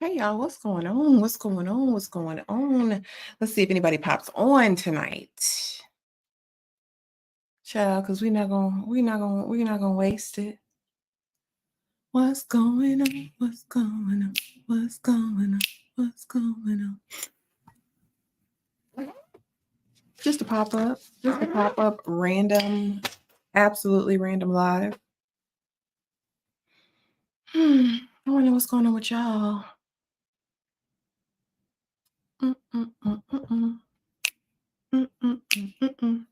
Hey y'all, what's going on? What's going on? What's going on? Let's see if anybody pops on tonight. Child, because we're not gonna waste it. What's going on? What's going on? What's going on? What's going on? Just a pop-up. Just a pop-up random, absolutely random live. I wonder what's going on with y'all. Mm-mm-mm-mm-mm. Mm-mm-mm-mm-mm.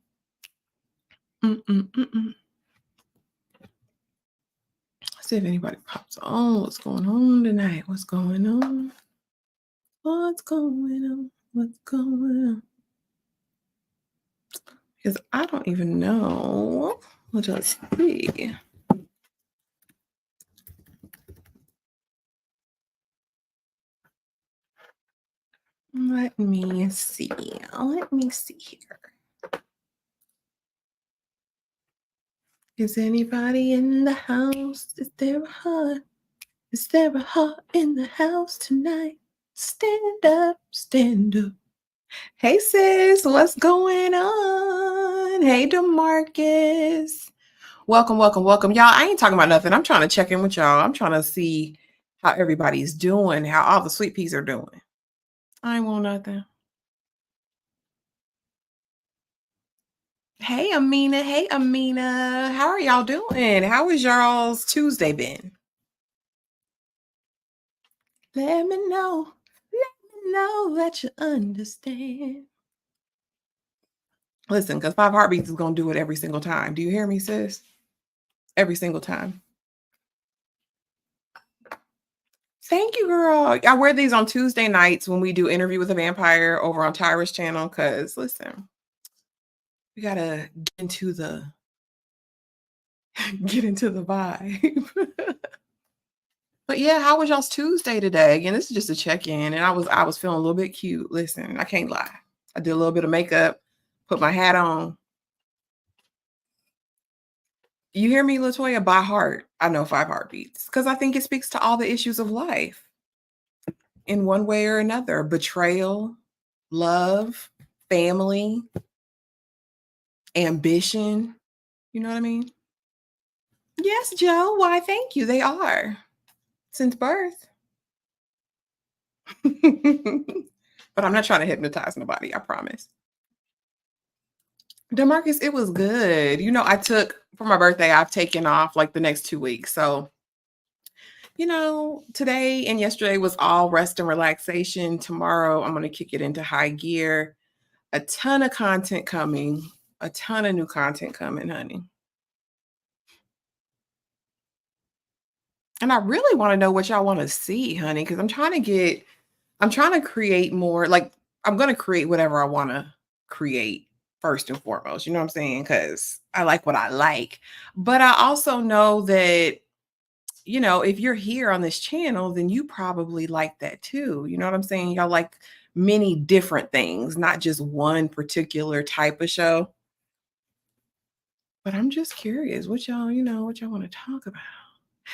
Mm-mm-mm-mm. See if anybody pops on. What's going on tonight? What's going on? What's going on? What's going on? Because I don't even know. Let us see. Let me see. Let me see here. Is anybody in the house? Is there a heart? Is there a heart in the house tonight? Stand up, stand up. Hey sis, what's going on? Hey DeMarcus. Welcome, welcome, welcome. Y'all, I ain't talking about nothing. I'm trying to check in with y'all. I'm trying to see how everybody's doing, how all the sweet peas are doing. I ain't want nothing. Hey Amina. Hey Amina. How are y'all doing? How has y'all's Tuesday been? Let me know. Let me know that you understand. Listen, because 5 Heartbeats is gonna do it every single time. Do you hear me, sis? Every single time. Thank you, girl. I wear these on Tuesday nights when we do Interview with a Vampire over on Tyra's channel. Cause listen, we gotta get into the vibe. But yeah, how was y'all's Tuesday today? Again, this is just a check-in, and I was feeling a little bit cute. Listen, I can't lie. I did a little bit of makeup, put my hat on. You hear me, Latoya? By heart, I know 5 Heartbeats because I think it speaks to all the issues of life in one way or another: betrayal, love, family, ambition. You know what I mean? Yes, Joe. Why, thank you. They are since birth. But I'm not trying to hypnotize nobody, I promise. DeMarcus, it was good. I took for my birthday, I've taken off like the next 2 weeks. So, today and yesterday was all rest and relaxation. Tomorrow, I'm going to kick it into high gear. A ton of content coming, a ton of new content coming, honey. And I really want to know what y'all want to see, honey, because I'm trying to create more. Like, I'm going to create whatever I want to create first and foremost. You know what I'm saying? Because I like what I like. But I also know that, if you're here on this channel, then you probably like that too. You know what I'm saying? Y'all like many different things, not just one particular type of show. But I'm just curious what y'all want to talk about.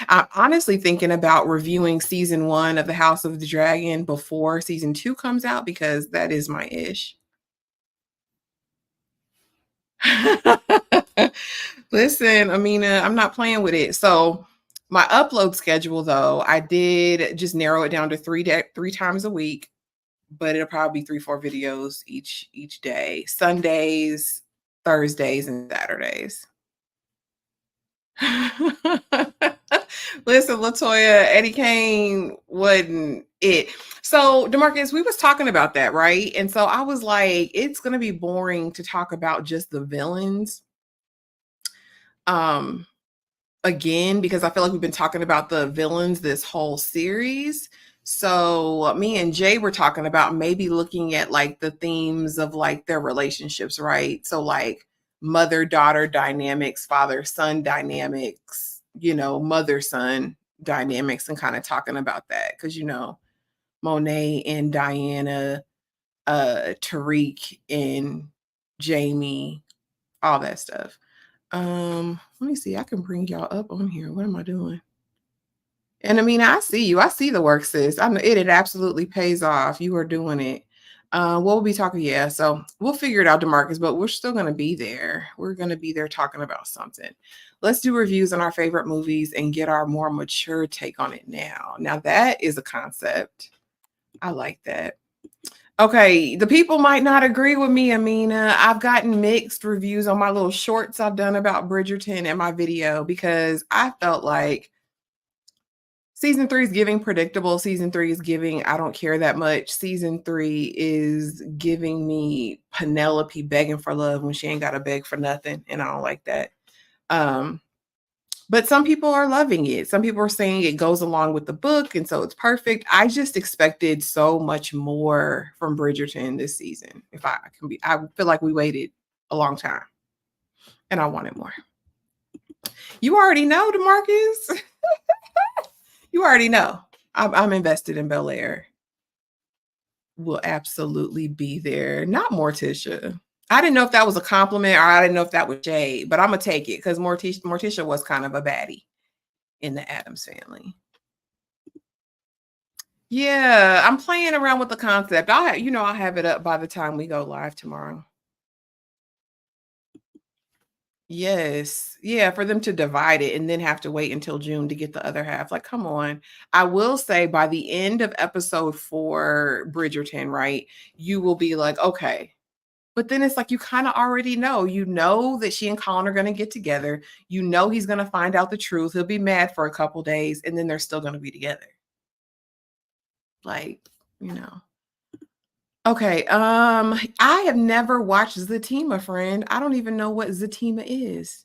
I'm honestly thinking about reviewing season 1 of The House of the Dragon before season 2 comes out because that is my ish. Listen, Amina, I'm not playing with it. So my upload schedule, though, I did just narrow it down to three times a week, but it'll probably be 3-4 videos each day. Sundays, Thursdays, and Saturdays. Listen, Latoya, Eddie Kane wasn't it. So, DeMarcus, we was talking about that, right? And so I was like, it's gonna be boring to talk about just the villains. Um, again, because I feel like we've been talking about the villains this whole series. So me and Jay were talking about maybe looking at like the themes of like their relationships, right? So like mother-daughter dynamics, father-son dynamics, mother-son dynamics, and kind of talking about that. Because Monet and Diana, Tariq and Jamie, all that stuff. Let me see. I can bring y'all up on here. What am I doing? And I mean, I see you. I see the work, sis. It absolutely pays off. You are doing it. We'll be talking, yeah. So we'll figure it out, Demarcus, but we're still gonna be there. We're gonna be there talking about something. Let's do reviews on our favorite movies and get our more mature take on it now. Now that is a concept. I like that. Okay, the people might not agree with me, Amina. I've gotten mixed reviews on my little shorts I've done about Bridgerton and my video because I felt like season 3 is giving predictable. Season 3 is giving I don't care that much. Season 3 is giving me Penelope begging for love when she ain't got to beg for nothing, and I don't like that. Um, but some people are loving it. Some people are saying it goes along with the book, and so it's perfect. I just expected so much more from Bridgerton this season. If I can be, I feel like we waited a long time, and I wanted more. You already know, Demarcus. You already know. I'm invested in Bel Air. Will absolutely be there. Not Morticia. I didn't know if that was a compliment or I didn't know if that was shade, but I'm gonna take it because Morticia was kind of a baddie in the Addams family. Yeah, I'm playing around with the concept. I'll have it up by the time we go live tomorrow. Yes. Yeah, for them to divide it and then have to wait until June to get the other half. Like, come on. I will say by the end of episode 4, Bridgerton, right? You will be like, okay. But then it's like you kind of already know. You know that she and Colin are going to get together. You know he's going to find out the truth. He'll be mad for a couple days and then they're still going to be together. Like, you know. Okay, I have never watched Zatima, friend. I don't even know what Zatima is.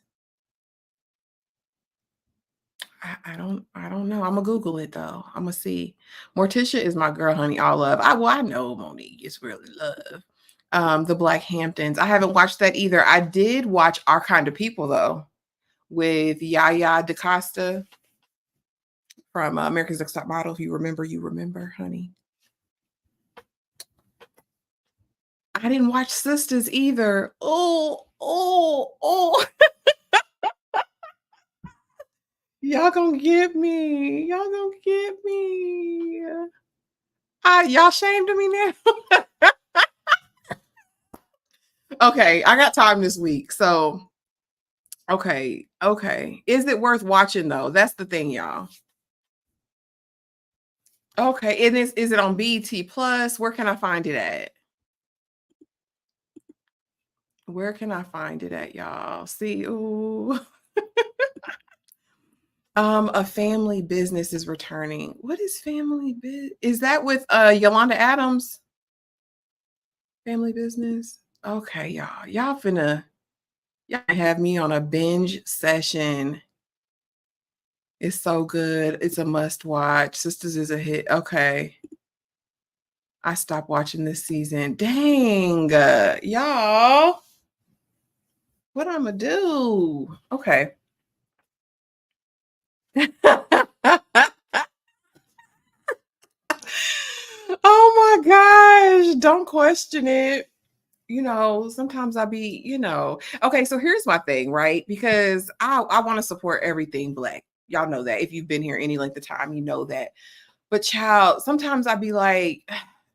I don't know. Imma Google it though. Imma see. Morticia is my girl, honey, all love. I know Monique is really love. The Black Hamptons. I haven't watched that either. I did watch Our Kind of People though, with Yaya DaCosta from America's Next Top Model. If you remember, honey. I didn't watch Sisters either. Oh. Y'all gonna get me. Y'all gonna get me. Y'all shamed of me now. Okay, I got time this week. So, okay. Is it worth watching though? That's the thing, y'all. Okay, and is it on BT Plus? Where can I find it at? Where can I find it at, y'all? See, ooh. A Family Business is returning. What is Family Biz? Is that with Yolanda Adams? Family Business? Okay, y'all. Y'all have me on a binge session. It's so good. It's a must watch. Sisters is a hit. Okay. I stopped watching this season. Dang, y'all. What I'm gonna do? Okay. Oh my gosh. Don't question it. Sometimes I be, okay, so here's my thing, right? Because I want to support everything Black. Y'all know that. If you've been here any length of time, you know that. But child, sometimes I be like,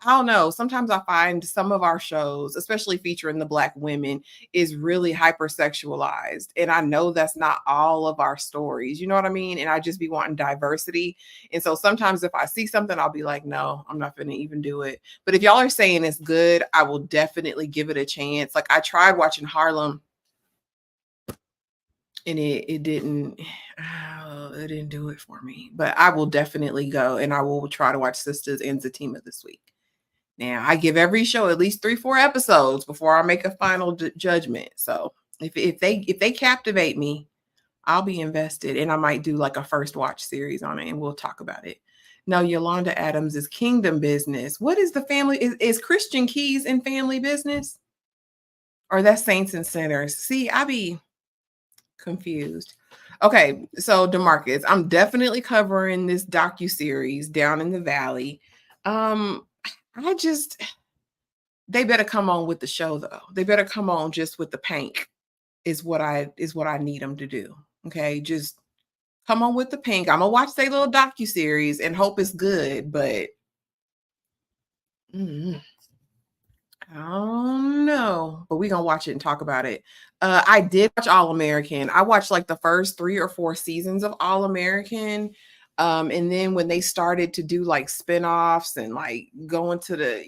I don't know. Sometimes I find some of our shows, especially featuring the Black women, is really hypersexualized. And I know that's not all of our stories. You know what I mean? And I just be wanting diversity. And so sometimes if I see something, I'll be like, no, I'm not going to even do it. But if y'all are saying it's good, I will definitely give it a chance. Like I tried watching Harlem and it didn't it didn't do it for me. But I will definitely go and I will try to watch Sisters and Zatima this week. Now I give every show at least 3-4 episodes before I make a final judgment. So if they captivate me, I'll be invested and I might do like a first watch series on it and we'll talk about it. No, Yolanda Adams is Kingdom Business. What is the family? Is Christian Keys in Family Business? Or that's Saints and Sinners? See, I be confused. Okay, so Demarcus, I'm definitely covering this docu-series Down in the Valley. Um, I just they better come on with the show though. They better come on just with the paint is what I need them to do. Okay, just Come on with the pink. Imma watch their little docuseries and hope it's good, but mm, I don't know, but we gonna watch it and talk about it. I did watch All American. I watched like the first 3 or 4 seasons of All American. And then when they started to do like spinoffs and like go into the,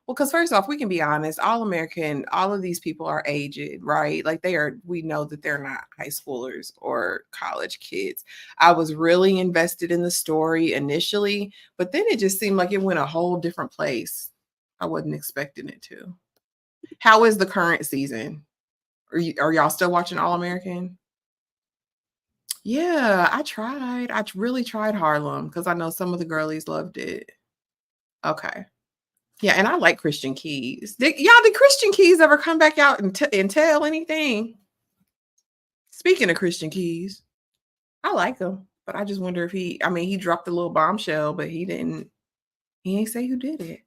well, because first off, we can be honest, All American, all of these people are aged, right? Like we know that they're not high schoolers or college kids. I was really invested in the story initially, but then it just seemed like it went a whole different place. I wasn't expecting it to. How is the current season? Are y'all still watching All American? Yeah, I tried. Really tried Harlem because I know some of the girlies loved it. Okay. Yeah, and I like Christian Keys. Did Christian Keys ever come back out and tell anything? Speaking of Christian Keys, I like him, but I just wonder if he dropped a little bombshell, but he ain't say who did it.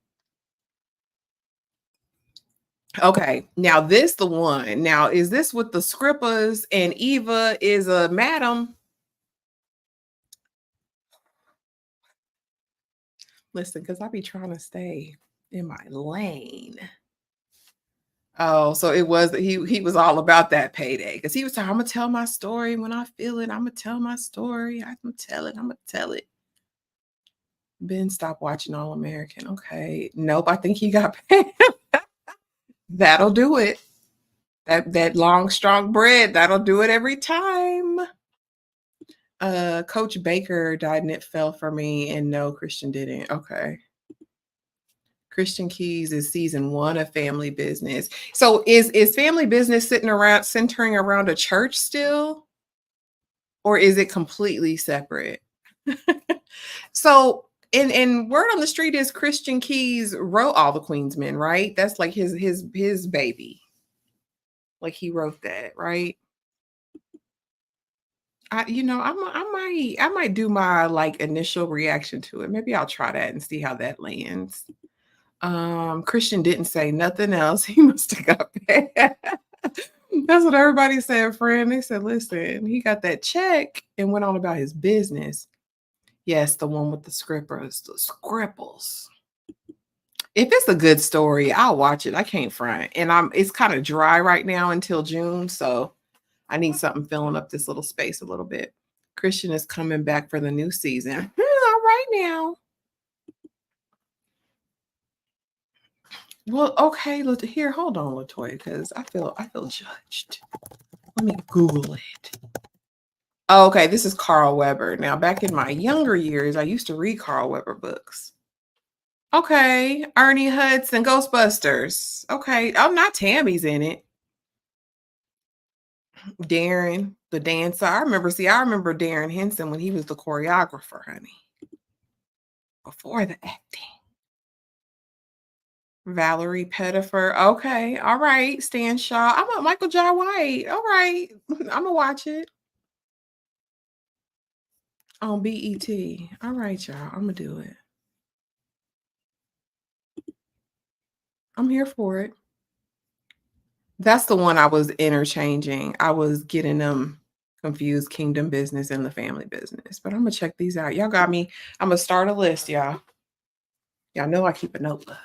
Okay, now this the one. Now, is this with the Scrippas and Eva is a madam? Listen, because I be trying to stay in my lane. Oh, so it was he was all about that payday because he was saying, I'm gonna tell my story when I feel it. I'm gonna tell my story. I'm gonna tell it. I'm gonna tell it. Ben stopped watching All American. Okay. Nope, I think he got paid. That'll do it. That long, strong bread, that'll do it every time. Coach Baker died and it fell for me, and no, Christian didn't. Okay. Christian Keys is season 1 of Family Business. So is Family Business centering around a church still? Or is it completely separate? So and word on the street is Christian Keys wrote All the Queensmen, right? That's like his baby. Like he wrote that, right? I might do my like initial reaction to it. Maybe I'll try that and see how that lands. Christian didn't say nothing else. He must have got paid. That's what everybody said, friend. They said, listen, he got that check and went on about his business. Yes, the one with the scribbles. If it's a good story, I'll watch it. I can't front. And it's kind of dry right now until June. So I need something filling up this little space a little bit. Christian is coming back for the new season. All right now. Well, okay, here, hold on, Latoya, because I feel judged. Let me Google it. Oh, okay, this is Carl Weber. Now, back in my younger years, I used to read Carl Weber books. Okay, Ernie Hudson, Ghostbusters. Okay, oh, not Tammy's in it. Darren, the dancer. I remember Darren Henson when he was the choreographer, honey. Before the acting. Valerie Pettifer. Okay, all right. Stan Shaw. I'm a Michael Jai White. All right. I'm gonna watch it on BET. All right, y'all. I'm gonna do it. I'm here for it. That's the one I was interchanging. I was getting them confused, Kingdom Business and the Family Business. But I'm gonna check these out. Y'all got me. I'm gonna start a list, y'all. Y'all know I keep a notebook.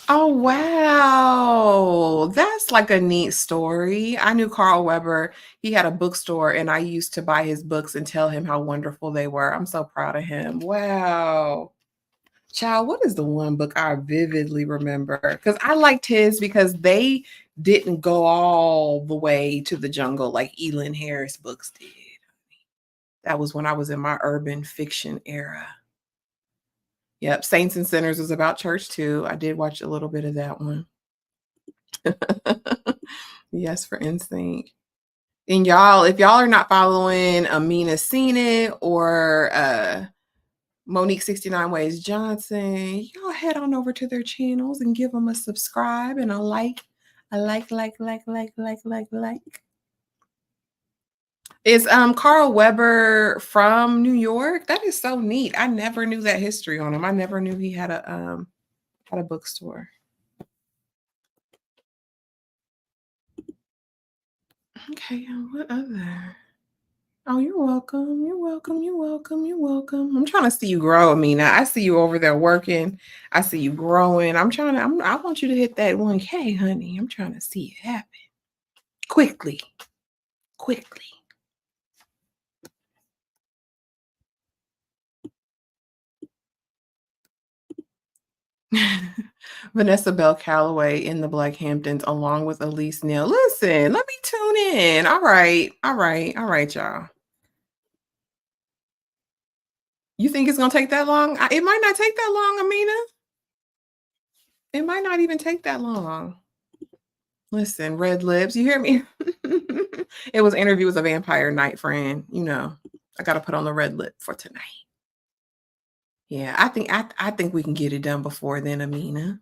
Oh, wow. That's like a neat story. I knew Carl Weber. He had a bookstore, and I used to buy his books and tell him how wonderful they were. I'm so proud of him. Wow. Child, what is the one book I vividly remember? Because I liked his because they didn't go all the way to the jungle like Elin Harris books did. That was when I was in my urban fiction era. Yep, Saints and Sinners was about church too. I did watch a little bit of that one. Yes, for instinct. And y'all, if y'all are not following Amina Seen It or Monique 69 Ways Johnson, y'all head on over to their channels and give them a subscribe and a like. A like. Is Carl Weber from New York? That is so neat. I never knew that history on him. I never knew he had a bookstore. Okay, what other? Oh, you're welcome. You're welcome. You're welcome. You're welcome. I'm trying to see you grow, Amina. I see you over there working. I see you growing. I want you to hit that 1K, honey. I'm trying to see it happen quickly. Quickly. Vanessa Bell Calloway in the Black Hamptons, along with Elise Neal. Listen, let me tune in. All right. All right. All right, y'all. You think it's gonna take that long? It might not take that long, Amina. It might not even take that long. Listen, red lips. You hear me? It was Interview with a Vampire Night, friend. You know, I gotta put on the red lip for tonight. Yeah, I think we can get it done before then, Amina.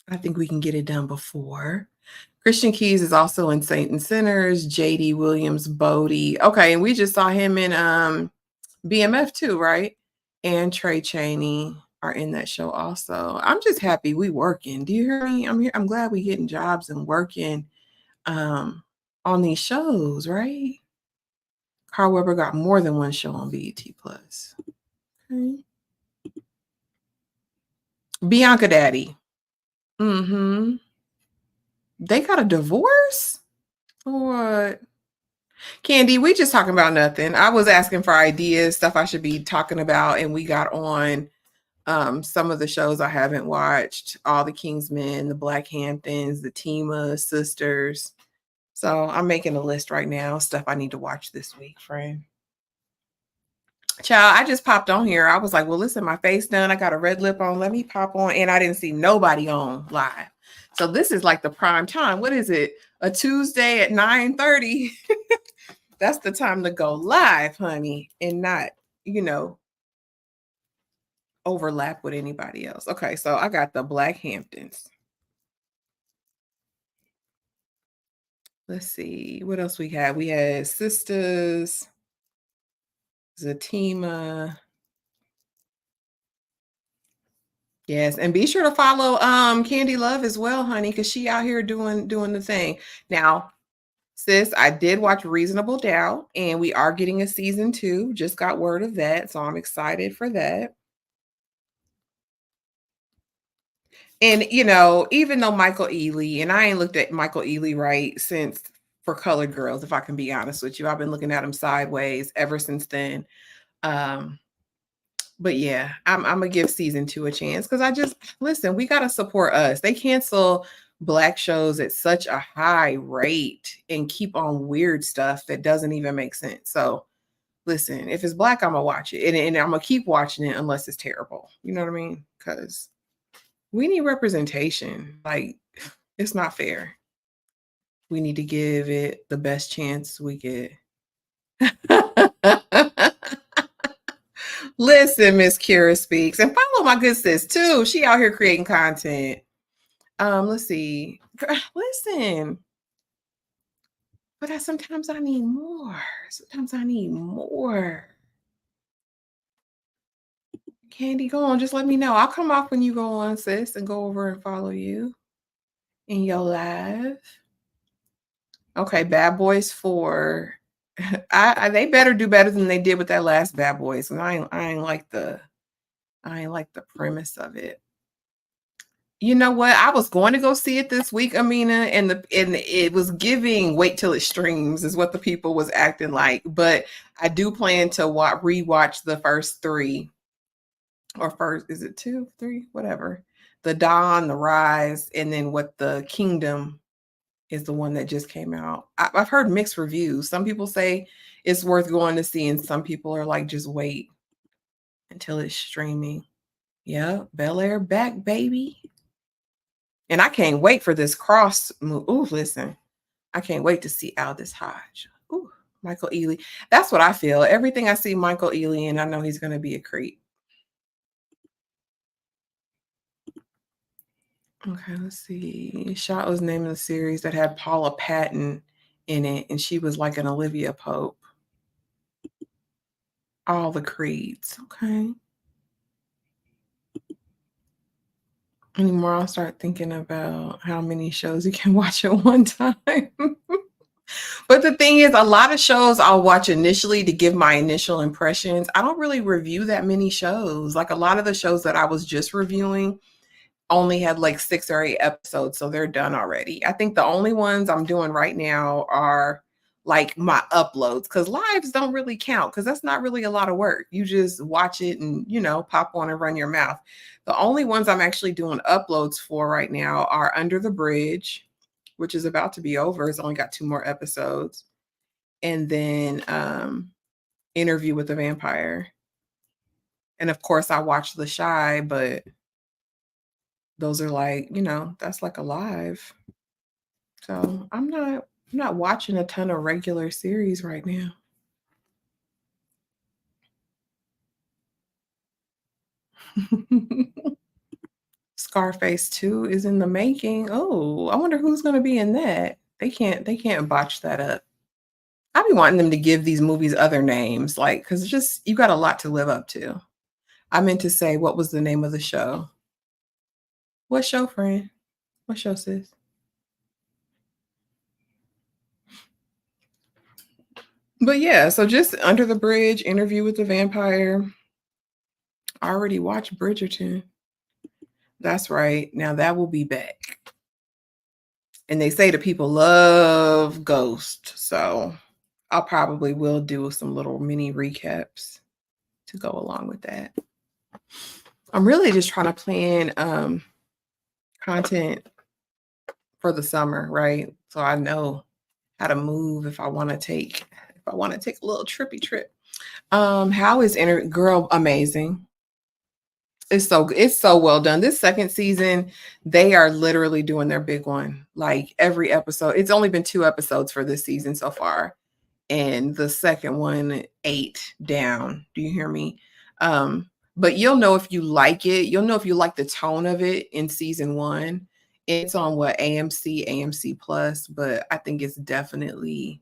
I think we can get it done before. Christian Keys is also in Saint and Sinners. JD Williams Bodie. Okay, and we just saw him in BMF too, right? And Trey Chaney are in that show also. I'm just happy we working. Do you hear me? I'm here. I'm glad we getting jobs and working on these shows, right? Carl Weber got more than one show on BET Plus. Okay. Bianca Daddy. Mm-hmm. They got a divorce? What? Candy, we just talking about nothing. I was asking for ideas, stuff I should be talking about, and we got on some of the shows I haven't watched, all the Kingsmen, the Black Hamptons, the Tima sisters. So I'm making a list right now, stuff I need to watch this week, friend. Child, I just popped on here. I was like, well, listen, my face done. I got a red lip on. Let me pop on. And I didn't see nobody on live. So this is like the prime time. What is it? A Tuesday at 9:30. That's the time to go live, honey, and not, you know, overlap with anybody else. Okay, so I got the Black Hamptons. Let's see what else we had. We had Sisters, Zatima. Yes, and be sure to follow Candy Love as well, honey, because she out here doing the thing. Now, sis, I did watch Reasonable Doubt, and we are getting a season 2. Just got word of that, so I'm excited for that. And you know, even though Michael Ealy, and I ain't looked at Michael Ealy right since For Colored Girls, if I can be honest with you. I've been looking at him sideways ever since then. Um, but yeah, I'm gonna give season 2 a chance because I just listen, we gotta support us. They cancel Black shows at such a high rate and keep on weird stuff that doesn't even make sense. So listen, if it's Black, I'm gonna watch it, and I'm gonna keep watching it unless it's terrible. You know what I mean? Because we need representation. Like, it's not fair. We need to give it the best chance we get. Listen, Miss Kira Speaks, and follow my good sis too. She out here creating content. Let's see. Listen, but sometimes I need more. Sometimes I need more. Candy, go on. Just let me know. I'll come off when you go on, sis, and go over and follow you in your live. Okay, Bad Boys 4. They better do better than they did with that last Bad Boys. And I ain't like the premise of it. You know what? I was going to go see it this week, Amina, and it was giving wait till it streams is what the people was acting like. But I do plan to rewatch the first 3, or first, is it 2, 3, whatever. The Dawn, the Rise, and then what the Kingdom is the one that just came out. I've heard mixed reviews. Some people say it's worth going to see, and some people are like, just wait until it's streaming. Yeah, Bel Air back, baby. And I can't wait for this cross move. Ooh, listen, I can't wait to see Aldous Hodge. Ooh, Michael Ealy. That's what I feel. Everything I see Michael Ealy, and I know he's going to be a creep. Okay, let's see. Shot was named the series that had Paula Patton in it, and she was like an Olivia Pope. All the creeds. Okay. Anymore, I'll start thinking about how many shows you can watch at one time. But the thing is, a lot of shows I'll watch initially to give my initial impressions. I don't really review that many shows. Like a lot of the shows that I was just reviewing only had like 6 or 8 episodes, so they're done already. I think the only ones I'm doing right now are like my uploads because lives don't really count because that's not really a lot of work. You just watch it and, pop on and run your mouth. The only ones I'm actually doing uploads for right now are Under the Bridge, which is about to be over. It's only got 2 more episodes. And then Interview with the Vampire. And of course, I watched The Shy, but those are like, that's like a live. So I'm not watching a ton of regular series right now. Scarface 2 is in the making. Oh, I wonder who's gonna be in that. They can't botch that up. I be wanting them to give these movies other names, like, because it's just you got a lot to live up to. I meant to say, what was the name of the show? What show, friend? What show, sis? But yeah, so just Under the Bridge, Interview with the Vampire. I already watched Bridgerton. That's right. Now that will be back. And they say the people love Ghost. So I'll probably will do some little mini recaps to go along with that. I'm really just trying to plan content for the summer, right? So I know how to move if I want to take a little trippy trip. How is girl amazing? It's so well done. This second season, they are literally doing their big one. Like every episode, it's only been 2 episodes for this season so far, and the second one 8 down. Do you hear me? But you'll know if you like it. You'll know if you like the tone of it in season 1. It's on what AMC Plus, but I think it's definitely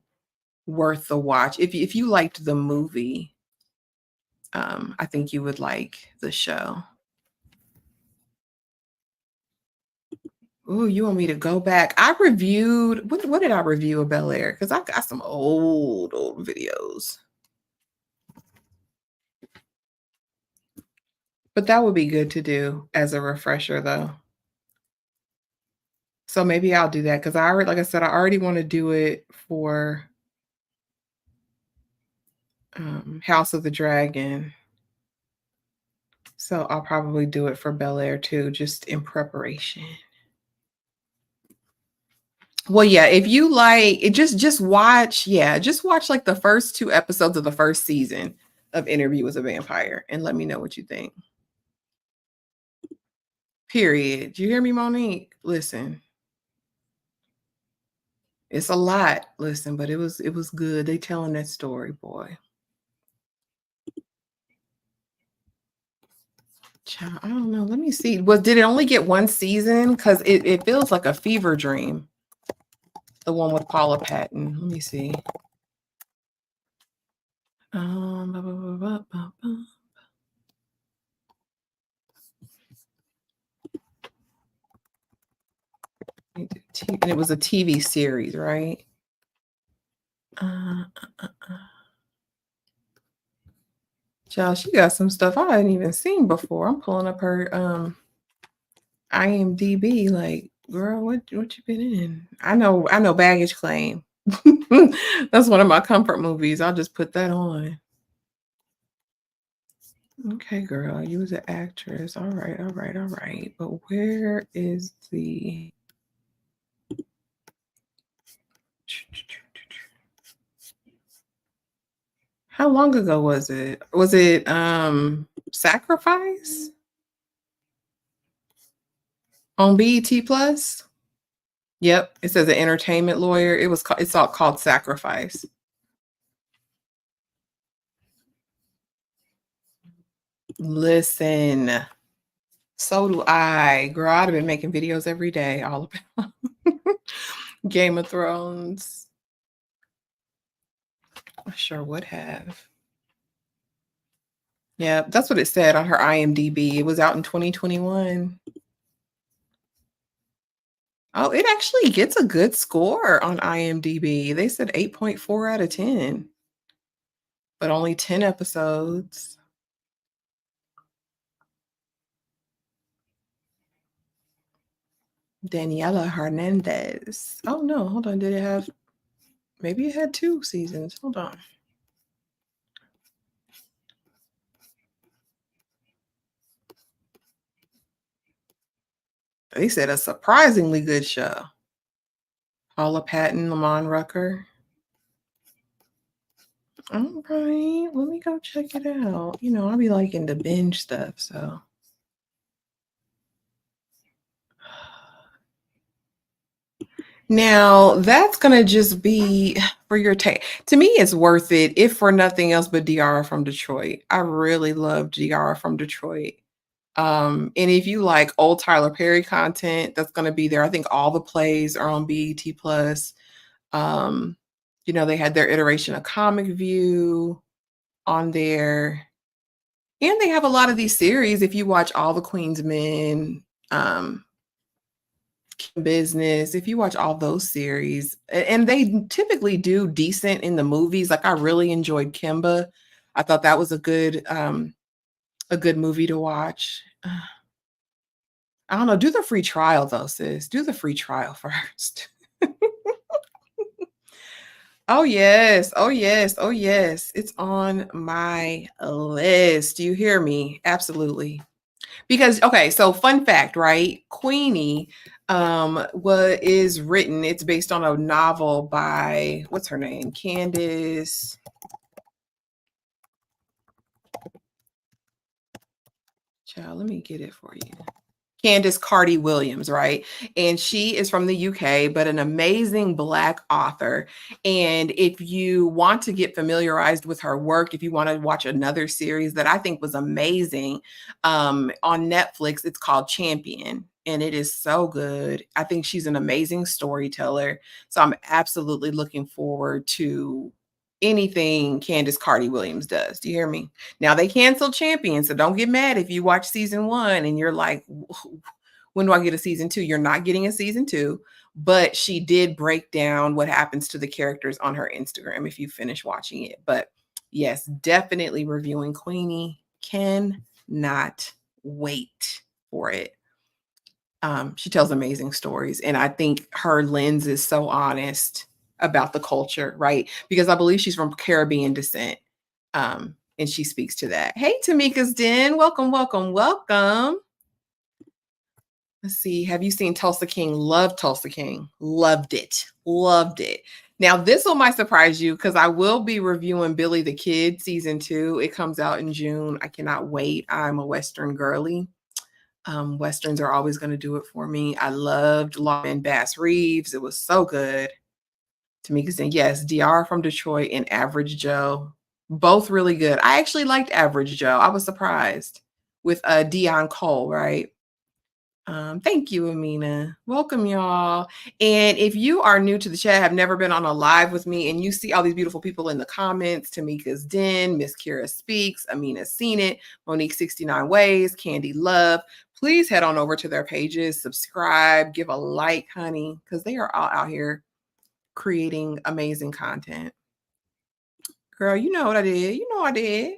worth the watch. If you liked the movie, I think you would like the show. Oh, you want me to go back? I reviewed what did I review of Bel Air? Because I got some old videos. But that would be good to do as a refresher though. So maybe I'll do that because like I said, I already want to do it for House of the Dragon. So I'll probably do it for Bel Air too, just in preparation. Well, yeah, if you like it, just watch, just watch like the first 2 episodes of the first season of Interview with a Vampire and let me know what you think. Period. Do you hear me, Monique? Listen, it's a lot. Listen, but it was good. They telling that story, boy. Child, I don't know. Let me see. Did it only get 1 season? Because it feels like a fever dream. The one with Paula Patton. Let me see. Ba, ba, ba, ba. And it was a TV series, right? Child, she got some stuff I hadn't even seen before. I'm pulling up her IMDb. Like, girl, what you been in? I know Baggage Claim. That's one of my comfort movies. I'll just put that on. Okay, girl, you was an actress. All right. But where is the how long ago was it? Was it Sacrifice on BET Plus? Yep, it says an entertainment lawyer. It's all called Sacrifice. Listen, so do I. Girl, I'd have been making videos every day all about Game of Thrones. I sure would have. Yeah, that's what it said on her IMDb. It was out in 2021. Oh, it actually gets a good score on IMDb. They said 8.4 out of 10, but only 10 episodes. Daniela Hernandez. Oh no, hold on. Did it have maybe it had 2 seasons? Hold on. They said a surprisingly good show. Paula Patton, Lamont Rucker. All right, let me go check it out. I'll be liking to binge stuff, so. Now, that's gonna just be for your take. To me, it's worth it, if for nothing else but Diara from Detroit. I really love Diara from Detroit. And if you like old Tyler Perry content, that's gonna be there. I think all the plays are on BET Plus. Um, they had their iteration of Comic View on there. And they have a lot of these series. If you watch All the Queen's Men, um, Business, if you watch all those series, and they typically do decent in the movies. Like I really enjoyed Kimba. I thought that was a good movie to watch. I don't know. Do the free trial though, sis. Do the free trial first. Oh yes. Oh yes. Oh yes. It's on my list. Do you hear me? Absolutely. Because okay, so fun fact, right? Queenie what is written, it's based on a novel by what's her name? Candace. Child, let me get it for you. Candace Carty Williams, right? And she is from the UK, but an amazing Black author. And if you want to get familiarized with her work, if you want to watch another series that I think was amazing on Netflix, it's called Champion. And it is so good. I think she's an amazing storyteller. So I'm absolutely looking forward to anything Candace Carty Williams does. Do you hear me? Now they canceled Champion, so don't get mad if you watch season 1 and you're like, when do I get a season 2? You're not getting a season 2, but she did break down what happens to the characters on her Instagram if you finish watching it. But yes, definitely reviewing Queenie. Cannot wait for it. She tells amazing stories, and I think her lens is so honest about the culture, right? Because I believe she's from Caribbean descent, and she speaks to that. Hey, Tamika's Den, welcome, welcome, welcome. Let's see. Have you seen Tulsa King? Loved Tulsa King. Loved it. Loved it. Now, this one might surprise you because I will be reviewing Billy the Kid season 2. It comes out in June. I cannot wait. I'm a Western girly. Westerns are always going to do it for me. I loved Lawman Bass Reeves. It was so good. Tamika said, yes, DR from Detroit and Average Joe. Both really good. I actually liked Average Joe. I was surprised with Dion Cole, right? Thank you, Amina. Welcome, y'all. And if you are new to the chat, have never been on a live with me, and you see all these beautiful people in the comments, Tamika's Den, Miss Kira Speaks, Amina's Seen It, Monique 69 Ways, Candy Love, please head on over to their pages, subscribe, give a like, honey, because they are all out here creating amazing content. Girl, you know what I did. You know I did.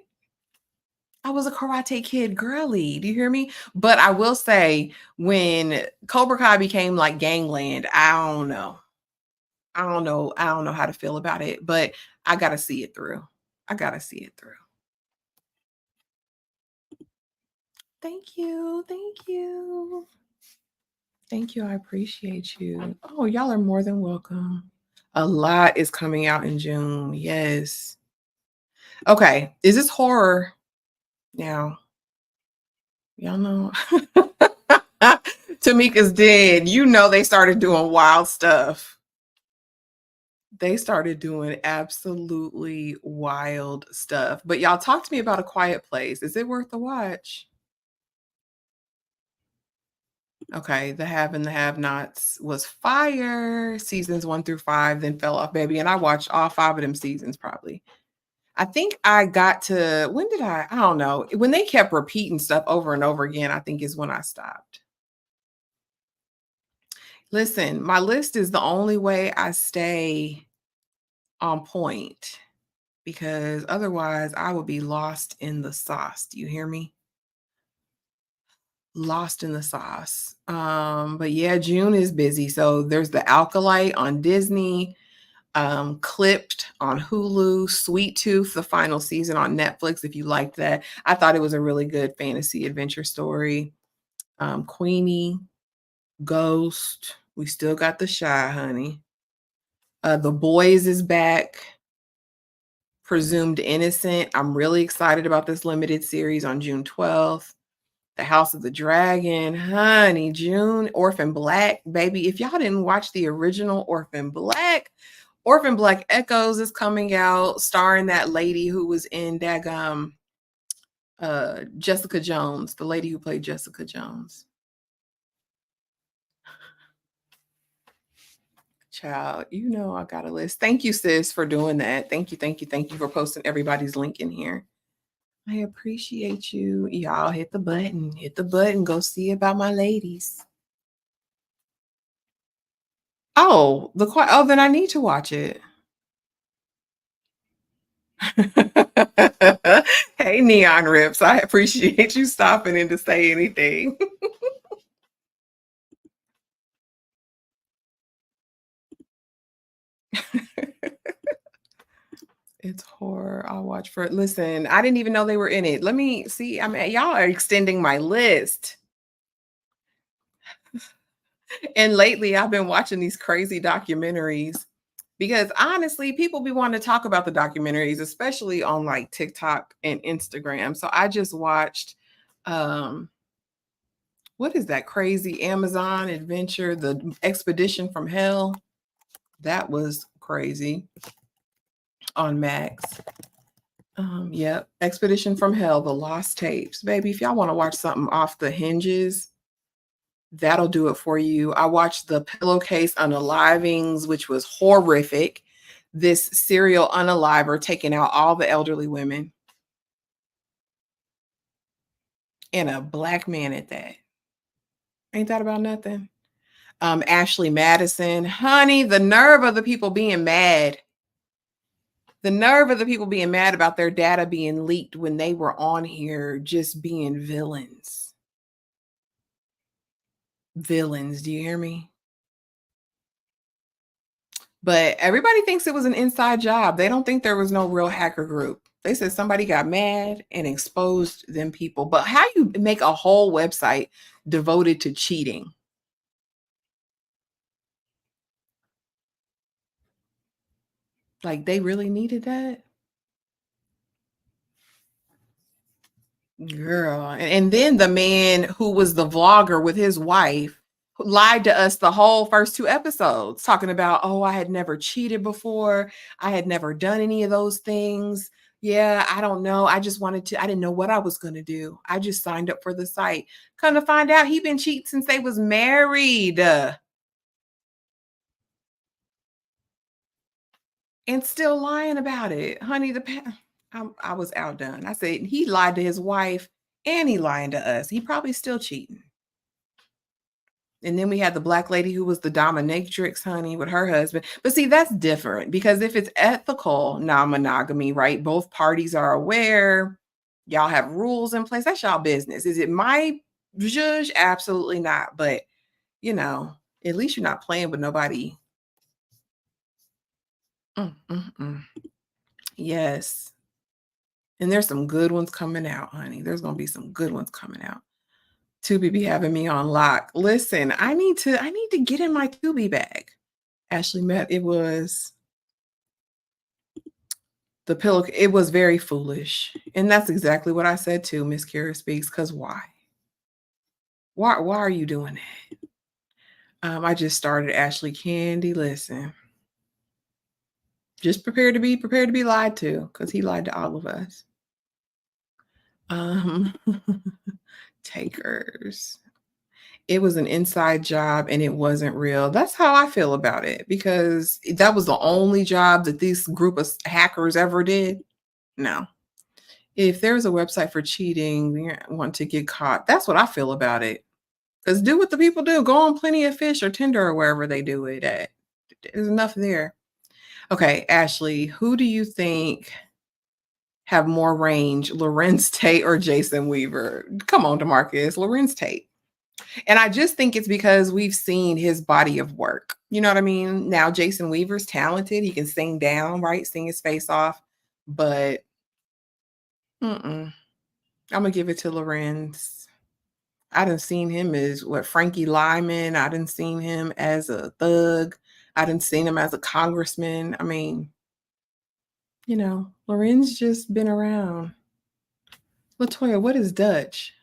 I was a Karate Kid girly. Do you hear me? But I will say, when Cobra Kai became like gangland, I don't know. I don't know. I don't know how to feel about it, but I gotta see it through. I gotta see it through. Thank you. Thank you. Thank you. I appreciate you. Oh, y'all are more than welcome. A lot is coming out in June. Yes. Okay. Is this horror now? Y'all know. Tamika's dead. You know they started doing wild stuff. They started doing absolutely wild stuff. But y'all talk to me about A Quiet Place. Is it worth the watch? Okay, The Have and the Have-Nots was fire. Seasons 1 through 5, then fell off, baby. And I watched all 5 of them seasons probably. I think I got to when did I don't know. When they kept repeating stuff over and over again, I think is when I stopped. Listen, my list is the only way I stay on point because otherwise I would be lost in the sauce. Do you hear me? Lost in the sauce. But yeah, June is busy. So there's the Alkalite on Disney, Clipped on Hulu, Sweet Tooth, the final season on Netflix. If you like that, I thought it was a really good fantasy adventure story. Queenie, Ghost. We still got The Shy, honey. The Boys is back. Presumed Innocent. I'm really excited about this limited series on June 12th. The House of the Dragon, honey, June, Orphan Black, baby. If y'all didn't watch the original Orphan Black Echoes is coming out, starring that lady who was in Dagum Jessica Jones, the lady who played Jessica Jones. Child, you know I got a list. Thank you, sis, for doing that. Thank you, thank you, thank you for posting everybody's link in here. I appreciate you. Y'all hit the button. Hit the button. Go see about my ladies. Oh, then I need to watch it. Hey, Neon Rips. I appreciate you stopping in to say anything. It's horror. I'll watch for it. Listen, I didn't even know they were in it. Let me see. I mean, y'all are extending my list. And lately, I've been watching these crazy documentaries because honestly, people be wanting to talk about the documentaries, especially on like TikTok and Instagram. So I just watched um what is that crazy Amazon adventure, the Expedition from Hell? That was crazy on Max. Yep, Expedition from Hell, The Lost Tapes. Baby, if y'all want to watch something off the hinges, that'll do it for you. I watched The Pillowcase Unalivings, which was horrific. This serial unaliver taking out all the elderly women and a black man at that. Ain't that about nothing? Ashley Madison, honey, the nerve of the people being mad. The nerve of the people being mad about their data being leaked when they were on here just being villains. Villains, do you hear me? But everybody thinks it was an inside job. They don't think there was no real hacker group. They said somebody got mad and exposed them people. But how you make a whole website devoted to cheating? Like they really needed that? Girl. And then the man who was the vlogger with his wife lied to us the whole first two episodes, talking about, oh, I had never cheated before. I had never done any of those things. Yeah, I don't know. I just wanted to, I didn't know what I was going to do. I just signed up for the site. Come to find out, he been cheating since they was married and still lying about it. Honey, I was outdone. I said, he lied to his wife and he lying to us. He probably still cheating. And then we had the black lady who was the dominatrix, honey, with her husband. But see, that's different because if it's ethical non-monogamy, right? Both parties are aware, y'all have rules in place. That's y'all business. Is it my judge? Absolutely not. But you know, at least you're not playing with nobody. Mm, mm, mm. Yes. And there's some good ones coming out, honey. There's gonna be some good ones coming out. Tubi be having me on lock. Listen, I need to get in my Tubi bag. Ashley met it was the pillow. It was very foolish, and that's exactly what I said too. Miss Kara speaks. Because why? Why are you doing that? I just started Ashley Candy. Listen, just prepared to be lied to because he lied to all of us. Um, takers. It was an inside job and it wasn't real. That's how I feel about it because that was the only job that this group of hackers ever did. No. If there's a website for cheating, you want to get caught. That's what I feel about it. Because do what the people do. Go on Plenty of Fish or Tinder or wherever they do it at. There's enough there. Okay, Ashley, who do you think have more range, Lorenz Tate or Jason Weaver? Come on, DeMarcus, Lorenz Tate. And I just think it's because we've seen his body of work. You know what I mean? Now, Jason Weaver's talented. He can sing down, right? Sing his face off. But I'm going to give it to Lorenz. I done seen him as Frankie Lyman. I done seen him as a thug. I done seen him as a congressman. I mean, Lorenz just been around. Latoya, what is Dutch?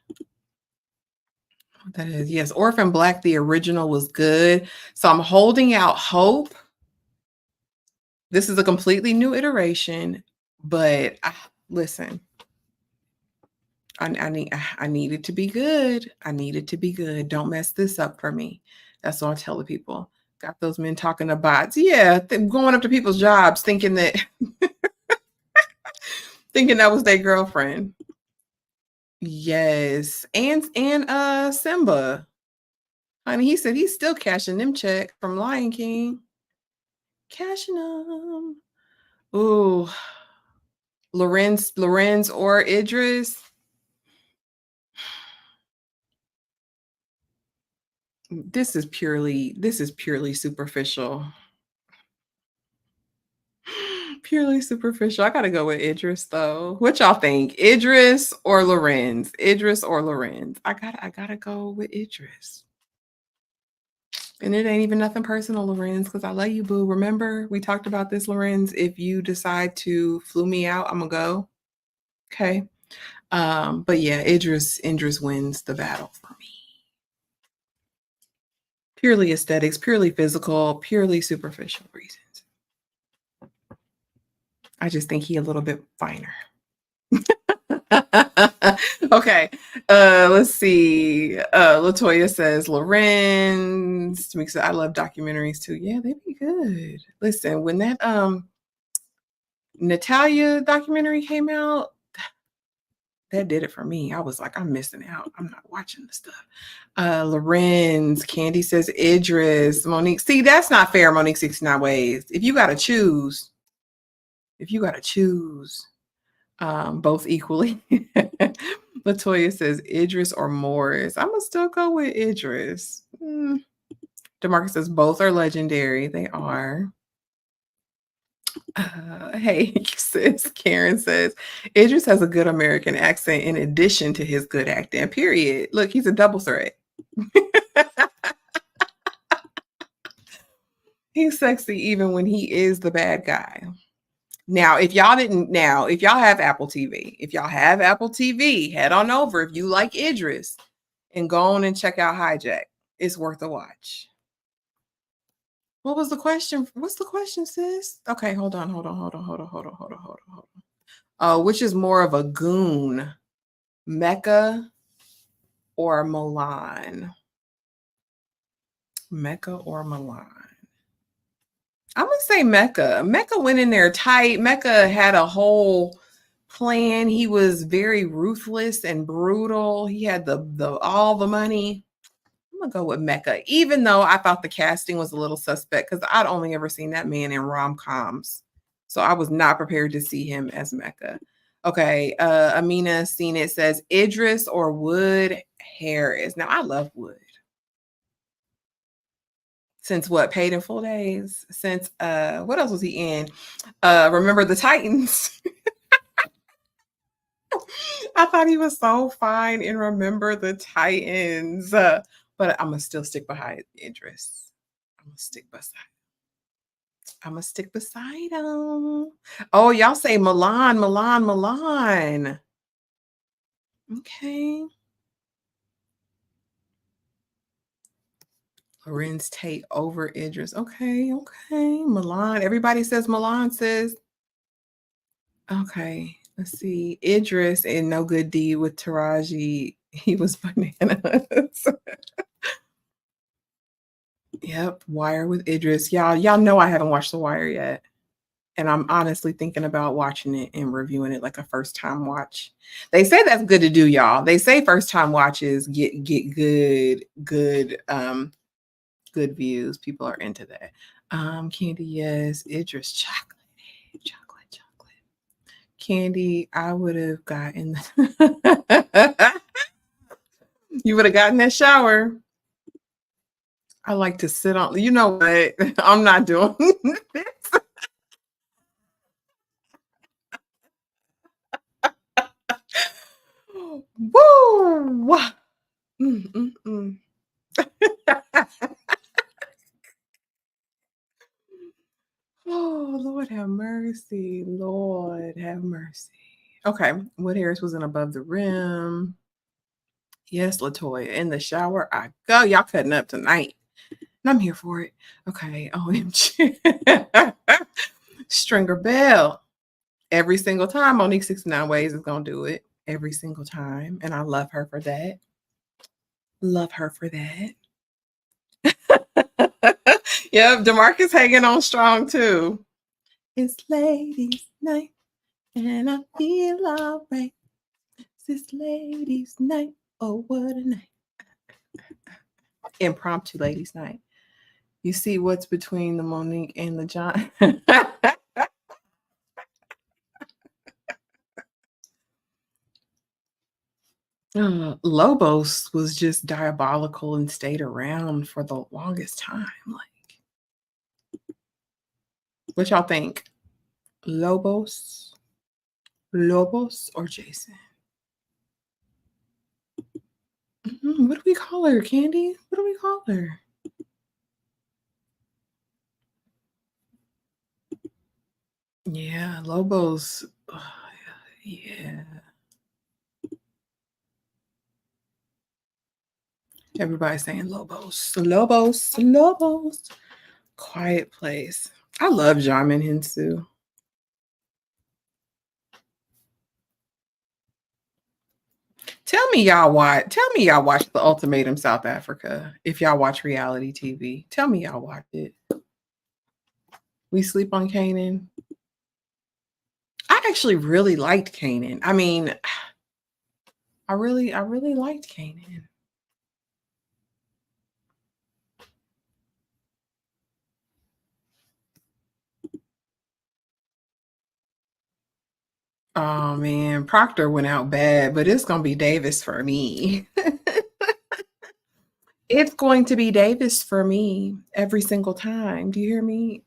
That is, yes, Orphan Black, the original was good. So I'm holding out hope. This is a completely new iteration, but listen, I need it to be good. I need it to be good. Don't mess this up for me. That's what I tell the people. Got those men talking to bots. Yeah, going up to people's jobs thinking that thinking that was their girlfriend. Yes. And Simba. Honey, he said he's still cashing them checks from Lion King. Cashing them. Ooh. Lorenz or Idris. This is purely superficial. Purely superficial. I gotta go with Idris though. What y'all think? Idris or Lorenz? Idris or Lorenz? I gotta go with Idris. And it ain't even nothing personal, Lorenz, because I love you, boo. Remember, we talked about this, Lorenz. If you decide to flew me out, I'm gonna go. Okay. But yeah, Idris wins the battle for me. Purely aesthetics, purely physical, purely superficial reasons. I just think he a little bit finer. Okay. Let's see. Latoya says Lorenz. I love documentaries too. Yeah, they'd be good. Listen, when that Natalia documentary came out, that did it for me. I was like, I'm missing out. I'm not watching the stuff. Lorenz, Candy says Idris, Monique. See, that's not fair, Monique 69 Ways. If you gotta choose, both equally. Latoya says Idris or Morris. I'm gonna still go with Idris. DeMarcus says both are legendary. They are. Hey, sis. Karen says Idris has a good American accent in addition to his good acting. Period. Look, he's a double threat. He's sexy even when he is the bad guy. Now, if y'all have Apple TV, head on over if you like Idris and go on and check out Hijack. It's worth a watch. What was the question? What's the question, sis? Okay, hold on. Which is more of a goon, Mecca or Milan? Mecca or Milan? I'm gonna say Mecca. Mecca went in there tight. Mecca had a whole plan. He was very ruthless and brutal. He had the all the money. I'm gonna go with Mecca, even though I thought the casting was a little suspect because I'd only ever seen that man in rom-coms. So I was not prepared to see him as Mecca. Okay, Amina seen it says Idris or Wood Harris. Now I love Wood. Since what? Paid in Full Days? Since what else was he in? Remember the Titans? I thought he was so fine in Remember the Titans. But I'm gonna still stick behind Idris. I'm gonna stick beside him. Oh, y'all say Milan. Okay. Lorenz Tate over Idris. Okay. Milan. Everybody says Milan, says. Okay. Let's see. Idris and No Good Deed with Taraji. He was bananas. Yep. Wire with Idris. Y'all know I haven't watched The Wire yet. and I'm honestly thinking about watching it and reviewing it like a first time watch. They say that's good to do, y'all. They say first time watches get good views. People are into that. Candy, yes. Idris, chocolate, chocolate, chocolate. Candy, I would have gotten. You would have gotten that shower. I like to sit on. You know what? I'm not doing this. Woo! Mm, mm, mm. Oh, Lord have mercy. Lord have mercy. Okay. What hairs wasn't above the rim? Yes, Latoya. In the shower, I go. Y'all cutting up tonight. And I'm here for it. Okay. OMG. Stringer Bell. Every single time Monique 69 Ways is going to do it. Every single time. And I love her for that. Love her for that. Yep. DeMarcus hanging on strong too. It's ladies' night. And I feel all right. It's ladies' night. Oh, what a night. Impromptu ladies' night. You see what's between the Monique and the John. Lobos was just diabolical and stayed around for the longest time. Like, what y'all think? Lobos or Jason? What do we call her, Candy? What do we call her? Yeah, Lobos. Yeah. Everybody's saying Lobos, Lobos, Lobos. Quiet Place. I love Jamin Hinsu. Tell me y'all watch The Ultimatum South Africa. If y'all watch reality TV, tell me y'all watch it. We Sleep on Canaan. I actually really liked Canaan. I mean, I really liked Canaan. Oh man, Proctor went out bad, but it's gonna be Davis for me. It's going to be Davis for me every single time. Do you hear me?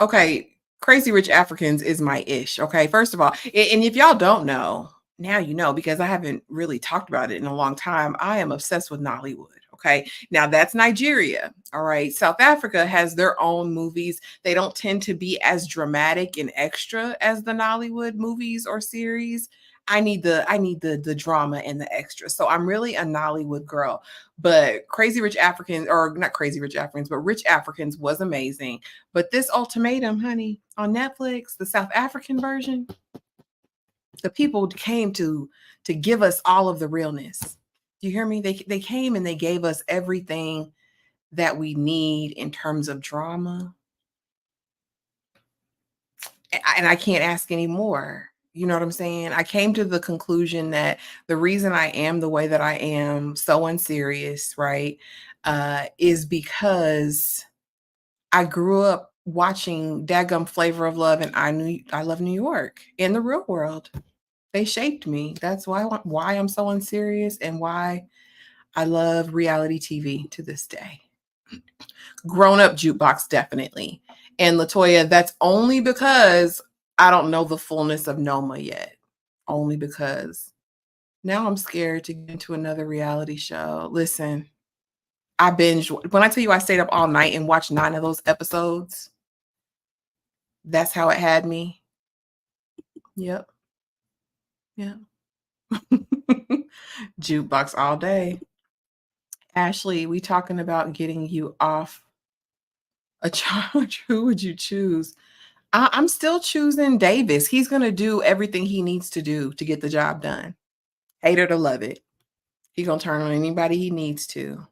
Okay. Crazy Rich Africans is my ish. Okay. First of all, and if y'all don't know, now you know because I haven't really talked about it in a long time. I am obsessed with Nollywood. Okay. Now that's Nigeria. All right. South Africa has their own movies. They don't tend to be as dramatic and extra as the Nollywood movies or series. I need the drama and the extra. So I'm really a Nollywood girl. But Crazy Rich Africans, or not Crazy Rich Africans, but Rich Africans was amazing. But this ultimatum, honey, on Netflix, the South African version, the people came to give us all of the realness. Do you hear me? They came and they gave us everything that we need in terms of drama. And I can't ask any more. You know what I'm saying? I came to the conclusion that the reason I am the way that I am, so unserious, right, is because I grew up watching Dadgum Flavor of Love, and I love New York in the real world. They shaped me. That's why I'm so unserious and why I love reality TV to this day. Grown up jukebox, definitely. And Latoya, that's only because I don't know the fullness of Noma yet. Only because now I'm scared to get into another reality show. Listen, I binged. When I tell you I stayed up all night and watched 9 of those episodes, that's how it had me. Yep. Yeah. Jukebox all day. Ashley, we talking about getting you off a charge. Who would you choose? I'm still choosing Davis. He's going to do everything he needs to do to get the job done. Hate it or love it. He's going to turn on anybody he needs to.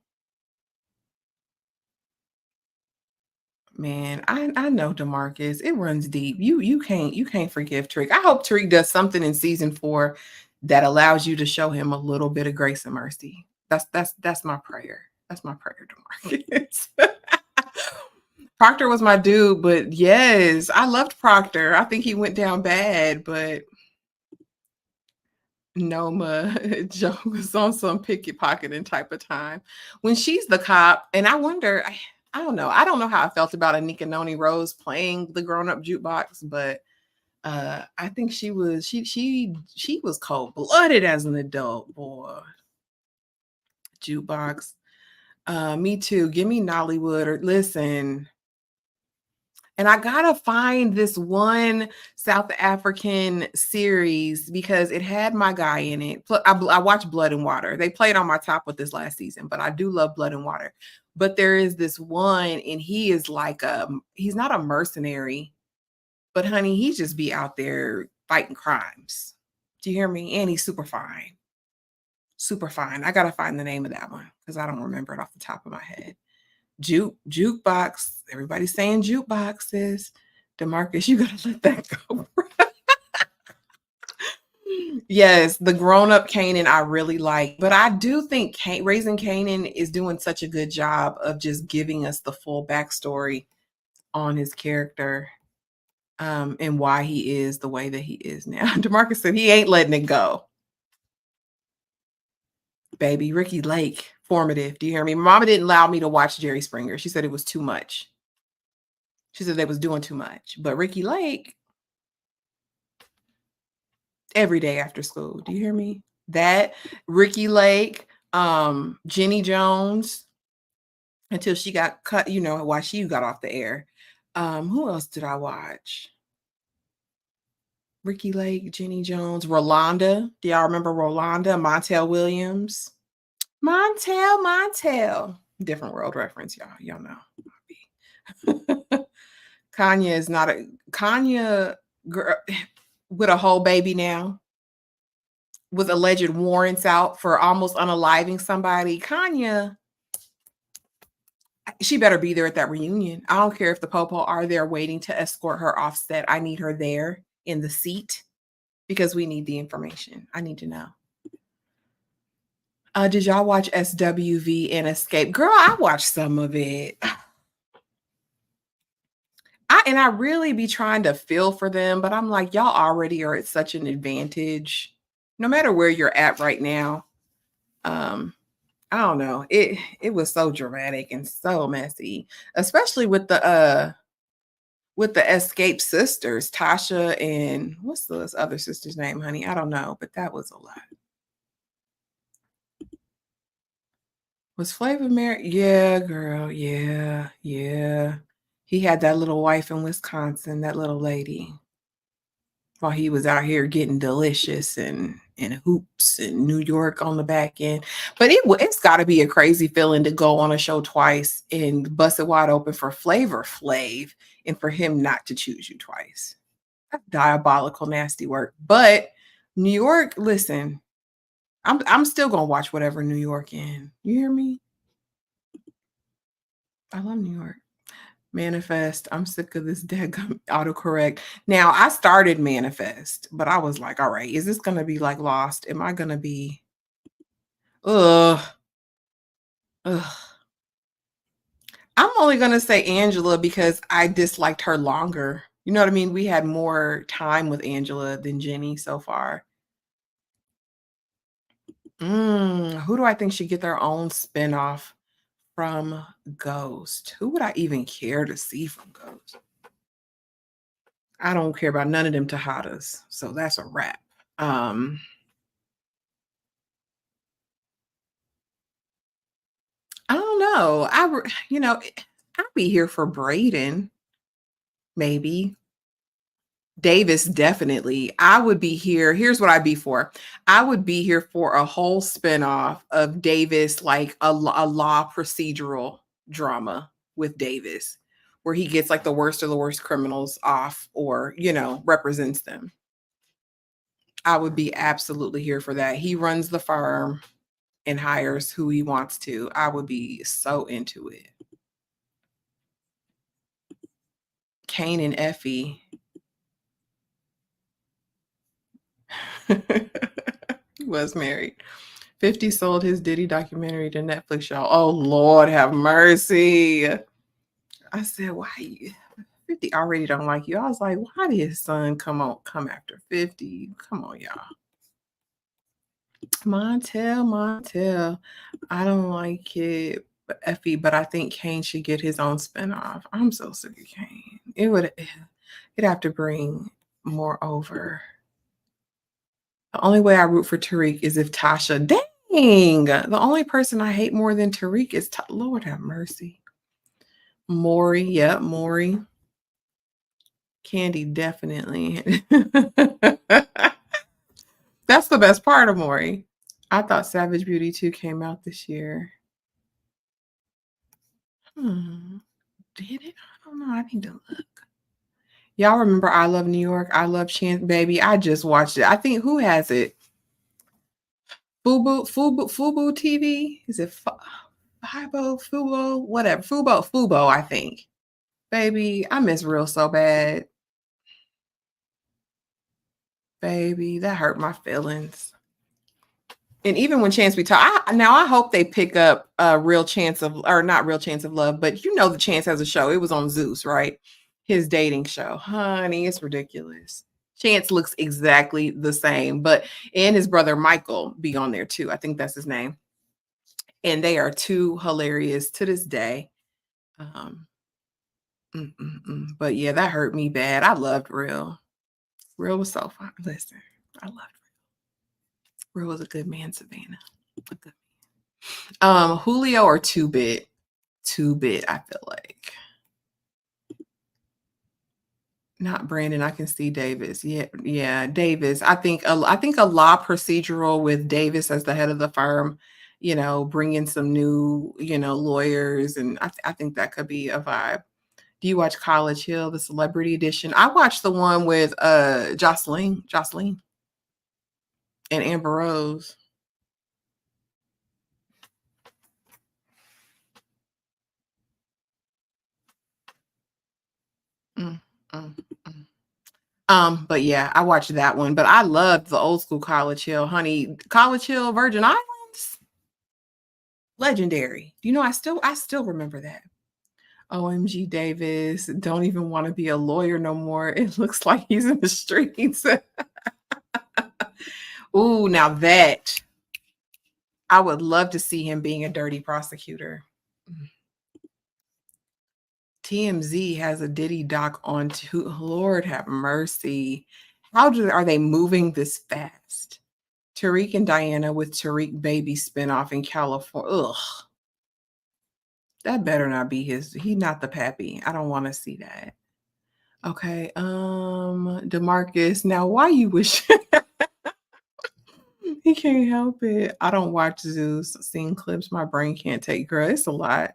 Man, I know DeMarcus. It runs deep. You can't forgive Tariq. I hope Tariq does something in season 4 that allows you to show him a little bit of grace and mercy. That's my prayer. That's my prayer, DeMarcus. Proctor was my dude, but yes, I loved Proctor. I think he went down bad, but Noma Joe was on some pickpocketing type of time. When she's the cop, and I wonder, I don't know. I don't know how I felt about Anika Noni Rose playing the grown-up jukebox, but I think she was cold-blooded as an adult, boy. Jukebox. Me too. Give me Nollywood or listen. And I gotta find this one South African series because it had my guy in it. I watched Blood and Water. They played on my top with this last season, but I do love Blood and Water. But there is this one, and he is like he's not a mercenary, but honey, he just be out there fighting crimes. Do you hear me? And he's super fine. Super fine. I gotta find the name of that one because I don't remember it off the top of my head. Jukebox. Everybody's saying jukeboxes. DeMarcus, you gotta let that go. Yes, the grown-up Kanan I really like, but I do think Raising Kanan is doing such a good job of just giving us the full backstory on his character, and why he is the way that he is now. DeMarcus said he ain't letting it go. Baby, Ricky Lake, formative. Do you hear me? Mama didn't allow me to watch Jerry Springer. She said it was too much. She said they was doing too much. But Ricky Lake, every day after school. Do you hear me? That Ricky Lake, Jenny Jones, until she got cut, why she got off the air. Who else did I watch? Ricky Lake, Jenny Jones, Rolanda. Do y'all remember Rolanda? Montel Williams. Montel. Different world reference, y'all. Y'all know. Kanye is not a Kanye girl with a whole baby now, with alleged warrants out for almost unaliving somebody. Kanye, she better be there at that reunion. I don't care if the Popo are there waiting to escort her off set. I need her there in the seat because we need the information. I need to know. Did y'all watch SWV and Escape? Girl, I watched some of it. I really be trying to feel for them, but I'm like, y'all already are at such an advantage. No matter where you're at right now. I don't know. It was so dramatic and so messy, especially with the Escape sisters, Tasha and what's the other sister's name, honey? I don't know, but that was a lot. Was Flavor married? Yeah, girl. Yeah. He had that little wife in Wisconsin, that little lady, while he was out here getting delicious and hoops in New York on the back end. But it's got to be a crazy feeling to go on a show twice and bust it wide open for Flavor Flav and for him not to choose you twice. That's diabolical, nasty work. But New York, listen, I'm still gonna watch whatever New York in. You hear me? I love New York. Manifest. I'm sick of this daggum autocorrect. Now, I started Manifest, but I was like, all right, is this going to be like Lost? Am I going to be, ugh. I'm only going to say Angela because I disliked her longer. You know what I mean? We had more time with Angela than Jenny so far. Who do I think should get their own spinoff from Ghost? Who would I even care to see from Ghost? I don't care about none of them Tejadas, so that's a wrap. I don't know. I'd be here for Braden, maybe. Davis, definitely. I would be here. Here's what I'd be for. I would be here for a whole spinoff of Davis, like a law procedural drama with Davis, where he gets like the worst of the worst criminals off or, represents them. I would be absolutely here for that. He runs the firm and hires who he wants to. I would be so into it. Kane and Effie. He was married. 50 sold his Diddy documentary to Netflix show. Oh, Lord have mercy. I said, why you 50 already don't like you? I was like, why did his son come after 50? Come on, y'all. Montel. I don't like it, Effie, but I think Kane should get his own spinoff. I'm so sick of Kane. It'd have to bring more over. The only way I root for Tariq is if Tasha. Dang! The only person I hate more than Tariq is Lord have mercy. Maury, yep, Maury. Candy, definitely. That's the best part of Maury. I thought Savage Beauty 2 came out this year. Did it? I don't know. I need to look. Y'all remember I Love New York? I Love Chance Baby. I just watched it. I think who has it? Fubo TV? Is it Fubo? Whatever. Fubo, I think. Baby, I miss Real so bad. Baby, that hurt my feelings. And even when Chance We Talk, I hope they pick up Real Chance of, or not Real Chance of Love, but the Chance has a show. It was on Zeus, right? His dating show. Honey, it's ridiculous. Chance looks exactly the same, and his brother Michael be on there too. I think that's his name. And they are too hilarious to this day. But yeah, that hurt me bad. I loved Real. Real was so fun. Listen, I loved Real. Real was a good man, Savannah. A good man. Julio or 2-Bit? 2-Bit, I feel like. Not Brandon. I can see Davis. Yeah, Davis. I think a law procedural with Davis as the head of the firm, bring in some new, lawyers, and I think that could be a vibe. Do you watch College Hill, the celebrity edition? I watched the one with Jocelyn, and Amber Rose. But yeah, I watched that one. But I loved the old school College Hill, honey. College Hill, Virgin Islands, legendary. I still remember that. OMG Davis, don't even want to be a lawyer no more. It looks like he's in the streets. Ooh, now that I would love to see him being a dirty prosecutor. TMZ has a Diddy doc on too. Lord have mercy. Are they moving this fast? Tariq and Diana with Tariq baby spinoff in California. Ugh. That better not be he's not the pappy. I don't want to see that. Okay. DeMarcus. Now why you wish he can't help it. I don't watch Zeus. Seeing clips, my brain can't take. Girl, it's a lot.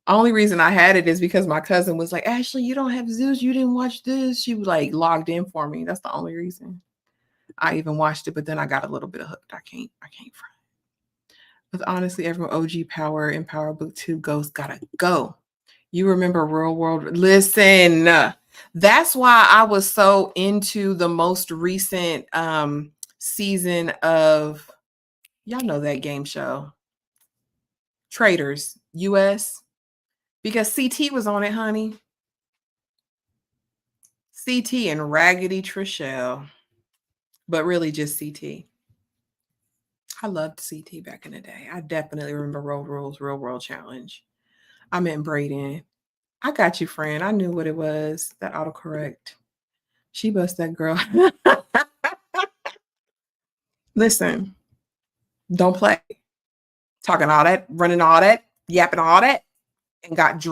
Only reason I had it is because my cousin was like, Ashley, you don't have Zeus. You didn't watch this. She was like logged in for me. That's the only reason I even watched it. But then I got a little bit hooked. I can't front. But honestly, everyone, OG Power and Power Book 2 Ghost gotta go. You remember Real World? Listen, that's why I was so into the most recent season of, y'all know that game show, Traders US, because CT was on it, honey. CT and Raggedy Trishelle, but really just CT. I loved CT back in the day. I definitely remember Road Rules, Real World Challenge. I meant Brayden. I got you, friend. I knew what it was. That autocorrect. She bust that girl. Listen, don't play. Talking all that, running all that, yapping all that, and got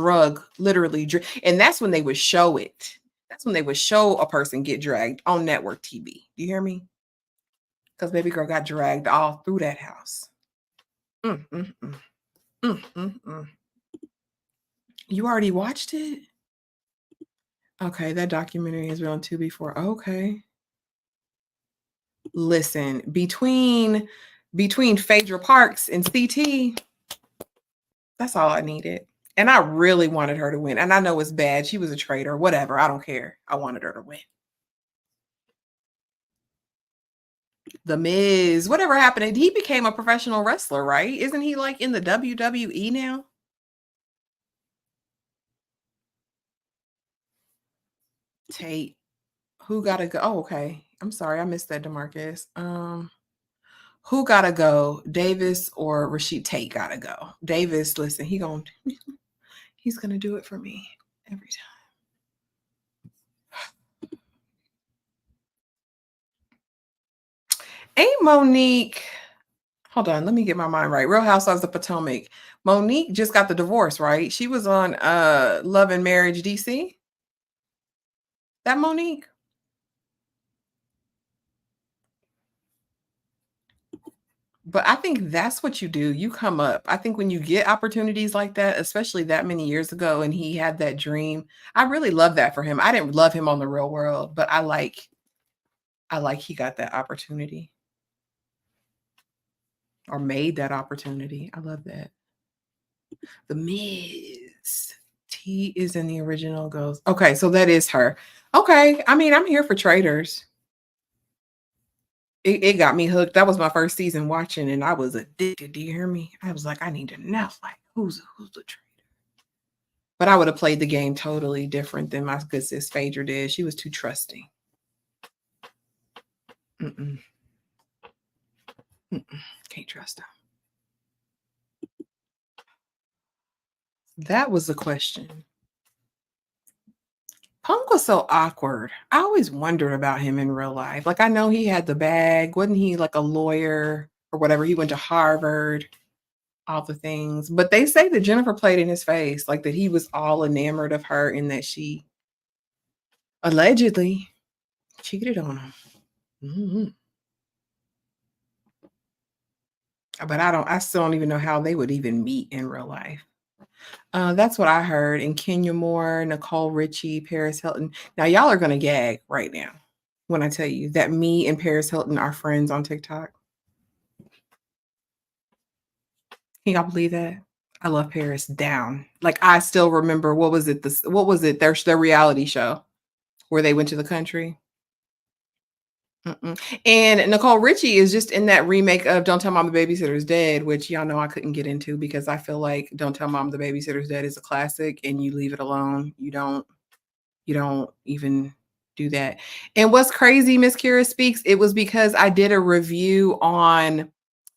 literally. And that's when they would show it. That's when they would show a person get dragged on network TV. Do you hear me? Because baby girl got dragged all through that house. You already watched it? Okay, that documentary has been on Tubi before. Okay. Listen, between Phaedra Parks and CT, that's all I needed. And I really wanted her to win. And I know it's bad. She was a traitor, whatever. I don't care. I wanted her to win. The Miz, whatever happened, he became a professional wrestler, right? Isn't he like in the WWE now? Tate, who gotta go? Oh, okay. I'm sorry, I missed that, Demarcus. Who gotta go? Davis or Rashid? Tate gotta go. Davis, listen, he's gonna do it for me every time. Ain't Monique? Hold on, let me get my mind right. Real Housewives of Potomac. Monique just got the divorce, right? She was on Love and Marriage DC. That Monique? But I think that's what you do. You come up. I think when you get opportunities like that, especially that many years ago, and he had that dream, I really love that for him. I didn't love him on The Real World, but I like he got that opportunity or made that opportunity. I love that. The Miz. T is in the original Ghost. Okay, so that is her. Okay, I mean, I'm here for traders. It got me hooked. That was my first season watching, and I was addicted. Do you hear me? I was like, I need to know, like, who's the trader? But I would have played the game totally different than my good sis Phaedra did. She was too trusting. Mm-mm. Mm-mm. Can't trust her. That was the question. Punk was so awkward. I always wondered about him in real life. Like, I know he had the bag. Wasn't he like a lawyer or whatever? He went to Harvard, all the things. But they say that Jennifer played in his face, like that he was all enamored of her and that she allegedly cheated on him. Mm-hmm. But I still don't even know how they would even meet in real life. That's what I heard. And Kenya Moore, Nicole Richie, Paris Hilton. Now, y'all are going to gag right now when I tell you that me and Paris Hilton are friends on TikTok. Can y'all believe that? I love Paris down. Like, I still remember, what was it? Their reality show where they went to the country. Mm-mm. And Nicole Richie is just in that remake of Don't Tell Mom the Babysitter's Dead, which y'all know I couldn't get into because I feel like Don't Tell Mom the Babysitter's Dead is a classic and you leave it alone. You don't even do that. And what's crazy, Miss Kira Speaks, it was because I did a review on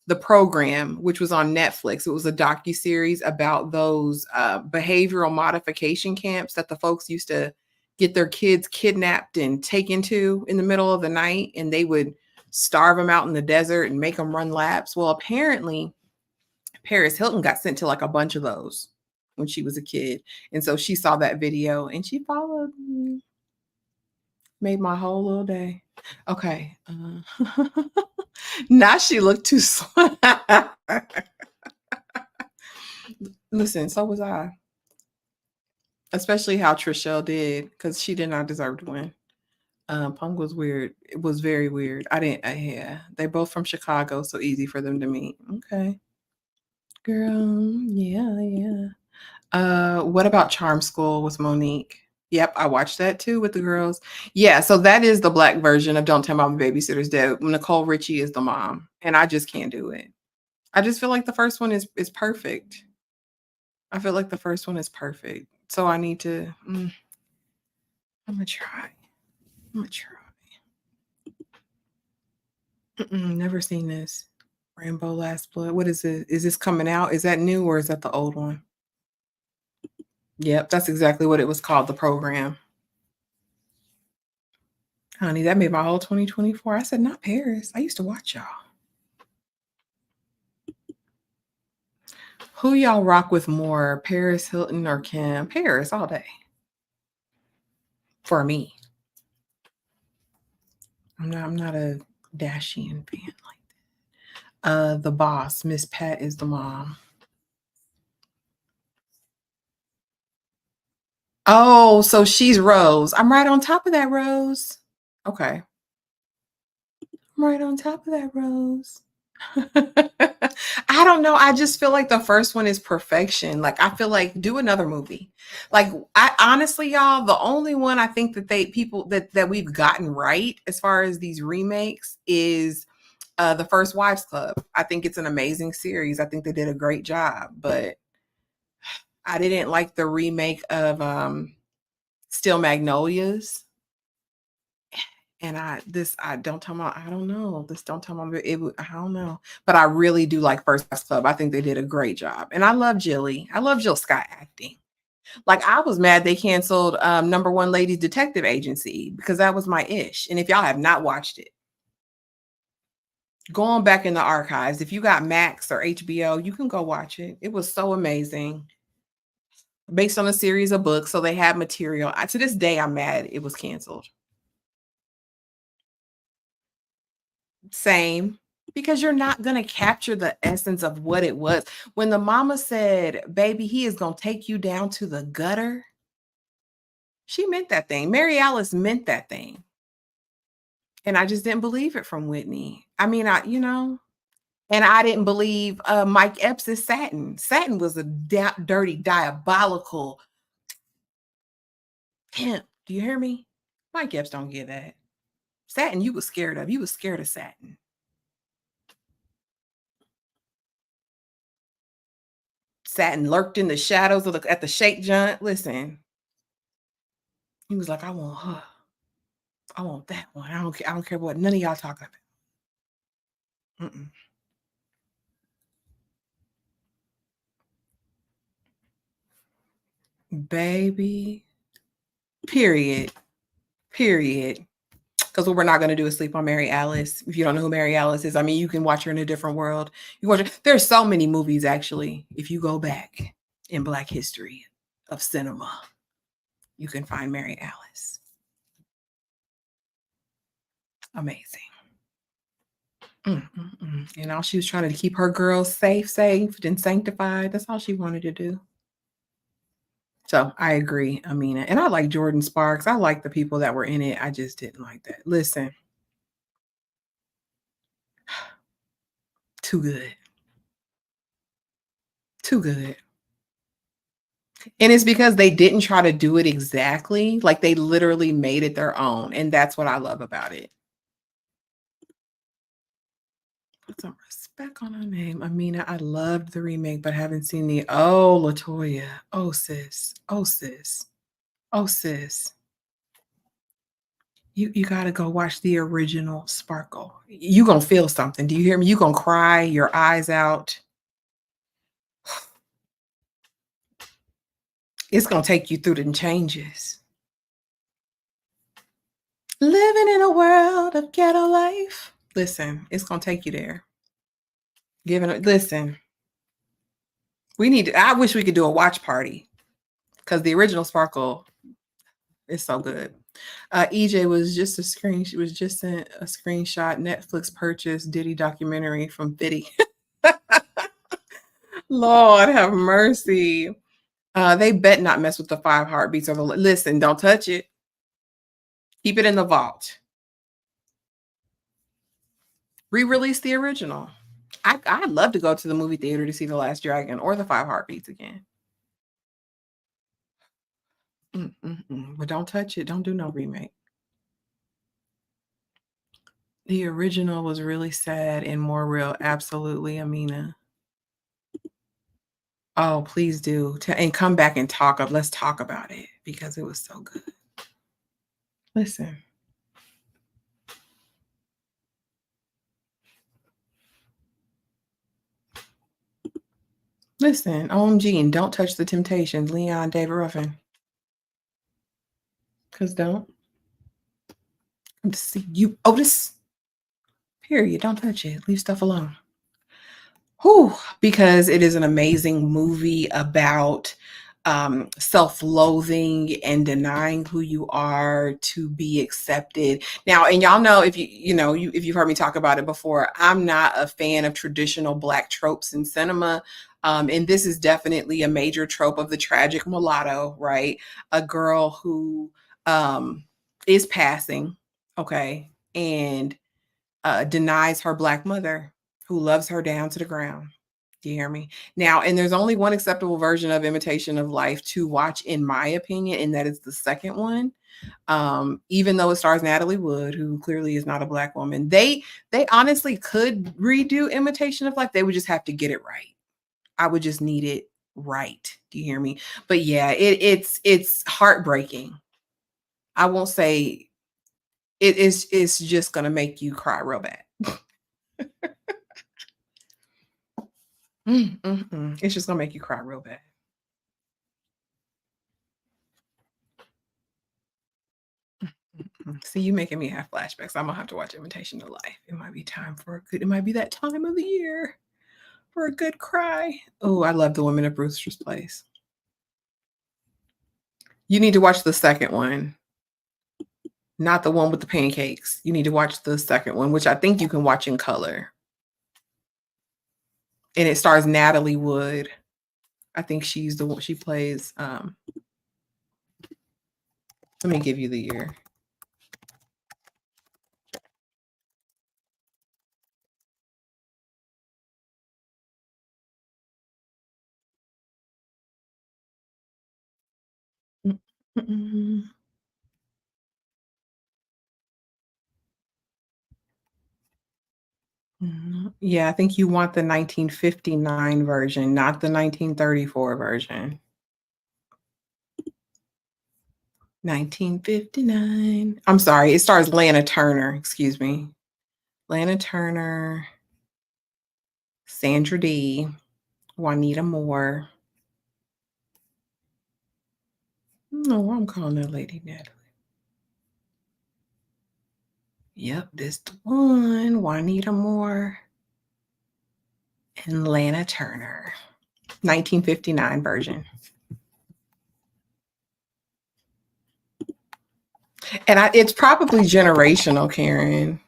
The Program, which was on Netflix. It was a docuseries about those behavioral modification camps that the folks used to get their kids kidnapped and taken to in the middle of the night, and they would starve them out in the desert and make them run laps. Well, apparently Paris Hilton got sent to like a bunch of those when she was a kid. And so she saw that video and she followed me. Made my whole little day. Okay. Now she looked too slow. Listen, so was I. Especially how Trishelle did, because she did not deserve to win. Punk was weird. It was very weird. Yeah. They're both from Chicago, so easy for them to meet. Okay. Girl, yeah. What about Charm School with Monique? Yep, I watched that too with the girls. Yeah, so that is the Black version of Don't Tell Mom the Babysitter's Dead. Nicole Richie is the mom, and I just can't do it. I just feel like the first one is perfect. I feel like the first one is perfect. So I need to. I'm gonna try. Never seen this. Rainbow Last Blood. What is it? Is this coming out? Is that new or is that the old one? Yep, that's exactly what it was called, The Program. Honey, that made my whole 2024. I said, not Paris. I used to watch y'all. Who y'all rock with more, Paris Hilton or Kim? Paris all day. For me. I'm not a Dashian fan like that. The boss, Miss Pat, is the mom. Oh, so she's Rose. I'm right on top of that, Rose. Okay. I'm right on top of that, Rose. I don't know. I just feel like the first one is perfection. Like I feel like do another movie. Like I honestly, y'all, the only one I think that they people that we've gotten right as far as these remakes is the First Wives Club. I think it's an amazing series. I think they did a great job, but I didn't like the remake of Still Magnolias. And I don't tell my I don't know. This don't tell my I don't know. But I really do like First Class Club. I think they did a great job. And I love Jilly. I love Jill Scott acting. Like I was mad they canceled Number One Ladies Detective Agency because that was my ish. And if y'all have not watched it, go on back in the archives. If you got Max or HBO, you can go watch it. It was so amazing. Based on a series of books. So they had material. To this day, I'm mad it was canceled. Same. Because you're not going to capture the essence of what it was. When the mama said, baby, he is going to take you down to the gutter, she meant that thing. Mary Alice meant that thing. And I just didn't believe it from Whitney. I mean, and I didn't believe Mike Epps' Satin. Satin was a dirty, diabolical pimp. Do you hear me? Mike Epps don't get that. Satin, you was scared of. You was scared of Satin. Satin lurked in the shadows of at the shake joint. Listen, he was like, I want her. I want that one. I don't care what none of y'all talking about. Mm-mm. Baby. Period. Period. Because what we're not going to do is sleep on Mary Alice. If you don't know who Mary Alice is, I mean, you can watch her in a different world. You watch her. There's so many movies, actually. If you go back in Black history of cinema, you can find Mary Alice. Amazing. And all she was trying to keep her girls safe, saved, and sanctified. That's all she wanted to do. So I agree, Amina. And I like Jordan Sparks. I like the people that were in it. I just didn't like that. Listen, too good. Too good. And it's because they didn't try to do it exactly. Like they literally made it their own. And that's what I love about it. Put some respect on her name. Amina, I loved the remake, but haven't seen the Latoya. Oh sis. Oh sis. Oh sis. You gotta go watch the original Sparkle. You gonna feel something. Do you hear me? You gonna cry your eyes out. It's gonna take you through the changes. Living in a world of ghetto life. Listen, it's gonna take you there. Listen, I wish we could do a watch party because the original Sparkle is so good. EJ was just she was just sent a screenshot. Netflix purchased Diddy documentary from Biddy. Lord have mercy. They bet not mess with the 5 heartbeats or listen, don't touch it. Keep it in the vault. Re-release the original. I'd love to go to the movie theater to see The Last Dragon or the 5 heartbeats again. But don't touch it. Don't do no remake. The original was really sad and more real. Absolutely, Amina. Oh, please do. And come back and let's talk about it because it was so good. Listen. Listen, OMG, and don't touch the Temptations, Leon David Ruffin. Because don't. I'm to see you, Otis. Period. Don't touch it. Leave stuff alone. Whew, because it is an amazing movie about self-loathing and denying who you are to be accepted. Now, and y'all know if if you've heard me talk about it before, I'm not a fan of traditional Black tropes in cinema. And this is definitely a major trope of the tragic mulatto, right? A girl who is passing, okay, and denies her Black mother who loves her down to the ground. Do you hear me? Now, and there's only one acceptable version of Imitation of Life to watch, in my opinion, and that is the second one. Even though it stars Natalie Wood, who clearly is not a black woman, they honestly could redo Imitation of Life. They would just have to get it right. I would just need it right. Do you hear me? But yeah, it's heartbreaking. I won't say it is. It's just gonna make you cry real bad. It's just gonna make you cry real bad. See, you making me have flashbacks. I'm gonna have to watch Imitation of Life. It might be time for a good. It might be that time of the year for a good cry. Oh, I love the women of Brewster's Place. You need to watch the second one, not the one with the pancakes. You need to watch the second one, which I think you can watch in color. And it stars Natalie Wood. I think she's the one she plays. Let me give you the year. Yeah, I think you want the 1959 version, not the 1934 version. 1959. I'm sorry, it stars Lana Turner, excuse me. Lana Turner, Sandra Dee, Juanita Moore. I don't know why I'm calling that lady Natalie. Yep, this the one. Juanita Moore and Lana Turner. 1959 version. And it's probably generational, Karen.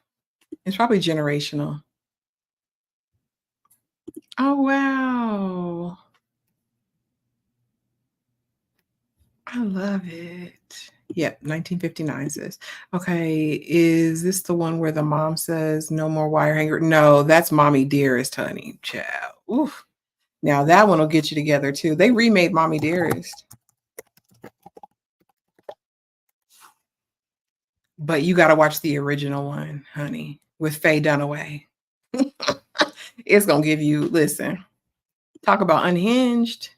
It's probably generational. Oh, wow. I love it. Yep, 1959 says. Okay, is this the one where the mom says no more wire hanger? No, that's Mommy Dearest, honey. Child. Oof. Now that one will get you together too. They remade Mommy Dearest. But you got to watch the original one, honey, with Faye Dunaway. It's going to give you, listen, talk about unhinged.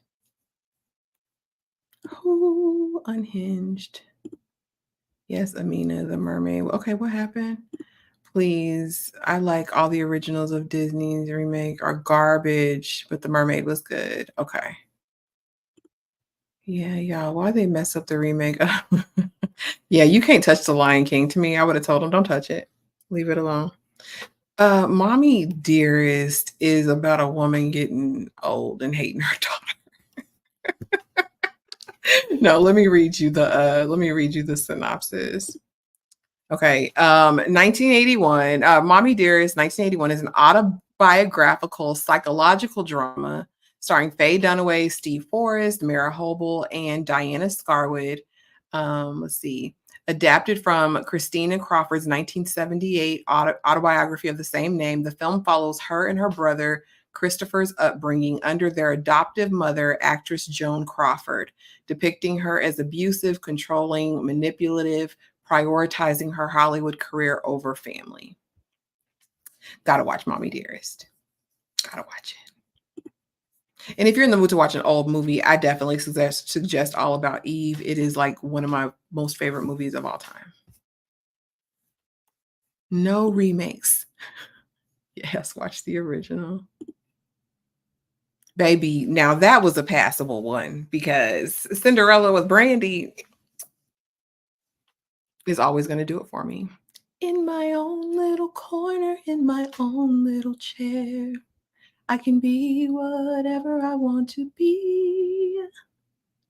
Ooh, unhinged. Yes, Amina the mermaid. Okay, what happened? Please. I like all the originals of Disney's remake are garbage, but the mermaid was good. Okay. Yeah, y'all. Why they mess up the remake? Yeah, you can't touch the Lion King. To me, I would have told them, don't touch it. Leave it alone. Mommy Dearest is about a woman getting old and hating her daughter. No, let me read you the synopsis. Okay. 1981, Mommy Dearest, 1981 is an autobiographical psychological drama starring Faye Dunaway, Steve Forrest, Mara Hobel, and Diana Scarwood. Let's see. Adapted from Christina Crawford's 1978 autobiography of the same name, the film follows her and her brother Christopher's upbringing under their adoptive mother, actress Joan Crawford, depicting her as abusive, controlling, manipulative, prioritizing her Hollywood career over family. Gotta watch Mommy Dearest. Gotta watch it. And if you're in the mood to watch an old movie, I definitely suggest All About Eve. It is like one of my most favorite movies of all time. No remakes. Yes, watch the original. Baby, now that was a passable one because Cinderella with Brandy is always going to do it for me. In my own little corner, in my own little chair, I can be whatever I want to be.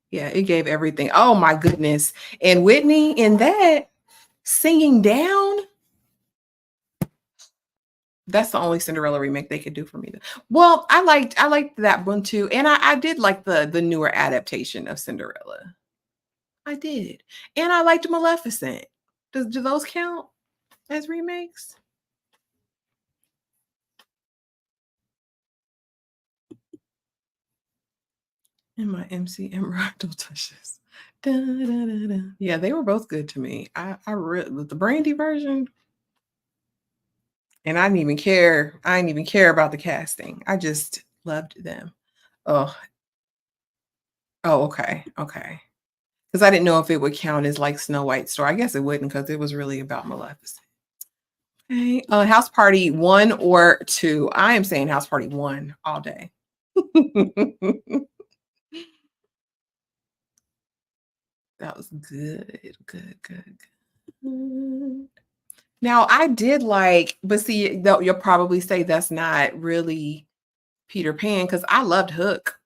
Yeah, it gave everything. Oh my goodness. And Whitney in that singing down. That's the only Cinderella remake they could do for me. Well, I liked that one too. And I did like the newer adaptation of Cinderella. I did. And I liked Maleficent. Do those count as remakes? And my MC Emerald, don't touch this. Da, da, da, da. Yeah, they were both good to me. I really the Brandy version, and I didn't even care. I didn't even care about the casting. I just loved them. Oh, oh, okay, okay. Because I didn't know if it would count as like Snow White's story. I guess it wouldn't because it was really about Maleficent. Okay. House Party 1 or 2. I am saying House Party 1 all day. That was good, good, good, good. Now I did like, but see, though you'll probably say that's not really Peter Pan because I loved Hook.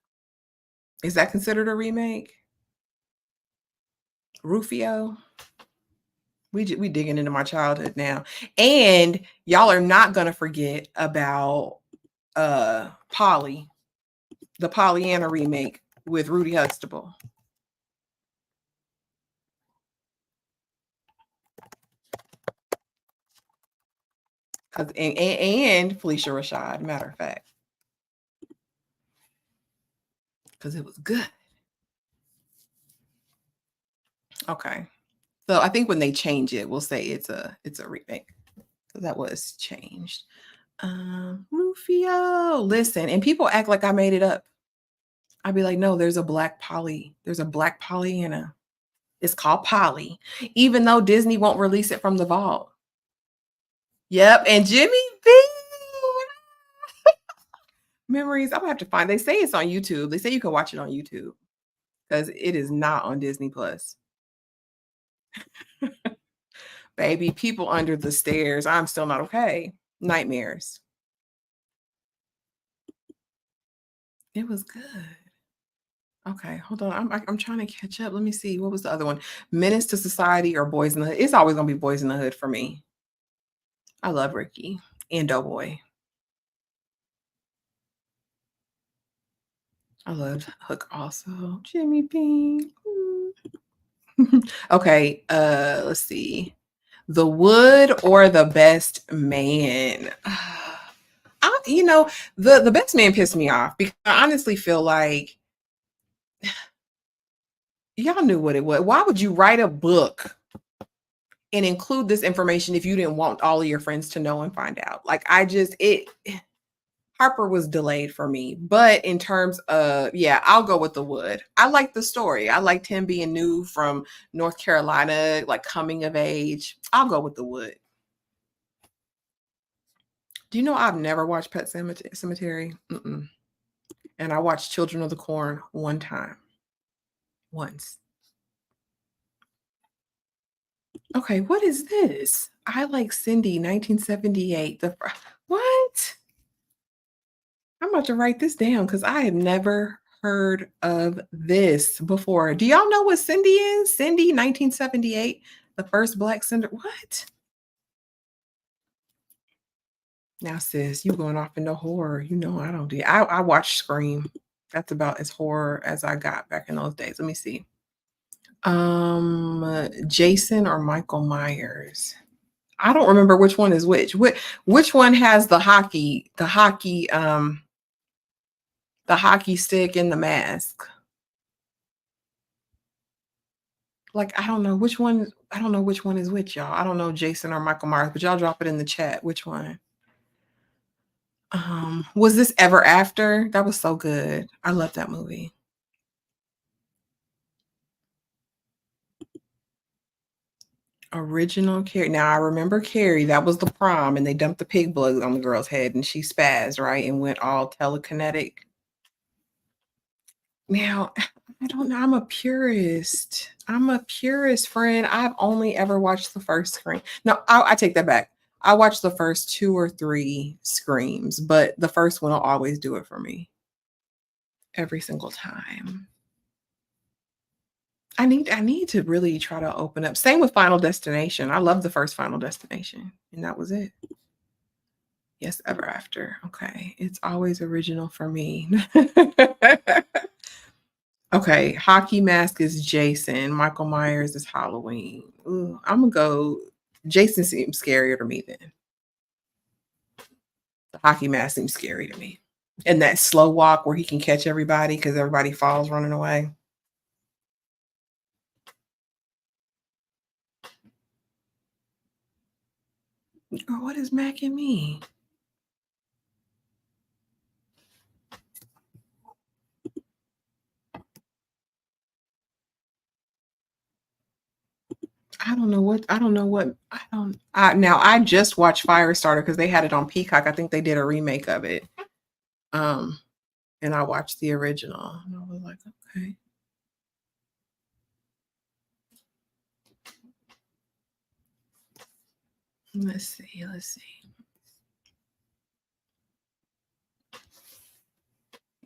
Is that considered a remake? Rufio? We digging into my childhood now. And y'all are not gonna forget about Polly, the Pollyanna remake with Rudy Huxtable. And Felicia Rashad, matter of fact. Because it was good. Okay. So I think when they change it, we'll say it's a remake. So that was changed. Rufio, listen, and people act like I made it up. I'd be like, no, there's a black Polly. There's a black Pollyanna. It's called Polly, even though Disney won't release it from the vault. Yep, and Jimmy B. Memories. I'm gonna have to find. They say it's on YouTube. They say you can watch it on YouTube because it is not on Disney Plus. Baby, people under the stairs. I'm still not okay. Nightmares. It was good. Okay, hold on. I'm trying to catch up. Let me see. What was the other one? Menace to Society or Boys in the Hood? It's always gonna be Boys in the Hood for me. I love Ricky and Doughboy. I loved Hook also. Jimmy Bean. Okay, let's see. The Wood or the Best Man? The Best Man pissed me off because I honestly feel like y'all knew what it was. Why would you write a book and include this information if you didn't want all of your friends to know and find out? Like Harper was delayed for me, but in terms of, yeah, I'll go with The Wood. I like the story. I liked him being new from North Carolina, like coming of age. I'll go with The Wood. Do you know I've never watched Pet Cemetery? Mm-mm. And I watched Children of the Corn one time. Once. Okay, what is this? I Like Cindy, 1978. What? I'm about to write this down because I have never heard of this before. Do y'all know what Cindy is? Cindy, 1978, the first Black Cinder. What? Now, sis, you going off into horror. You know I don't do. I watched Scream. That's about as horror as I got back in those days. Let me see. Jason or Michael Myers. I don't remember which one is which. Which one has the hockey stick and the mask? Like, I don't know which one. I don't know which one is which, y'all. I don't know Jason or Michael Myers, but y'all drop it in the chat. Which one? Was this Ever After? That was so good. I love that movie. Original Carrie. Now I remember Carrie. That was the prom, and they dumped the pig blood on the girl's head, and she spazzed, right, and went all telekinetic. Now, I don't know. I'm a purist. I'm a purist, friend. I've only ever watched the first Scream. No, I take that back. I watched the first 2 or 3 Screams, but the first one will always do it for me every single time. I need to really try to open up. Same with Final Destination. I love the first Final Destination, and that was it. Yes, Ever After. Okay, it's always original for me. Okay, Hockey Mask is Jason. Michael Myers is Halloween. Ooh, I'm gonna go. Jason seems scarier to me then. The Hockey Mask seems scary to me. And that slow walk where he can catch everybody because everybody falls running away. Girl, what is Mac and me? I don't know what now I just watched Firestarter because they had it on Peacock. I think they did a remake of it. Um and I watched the original. And I was like, okay. Let's see.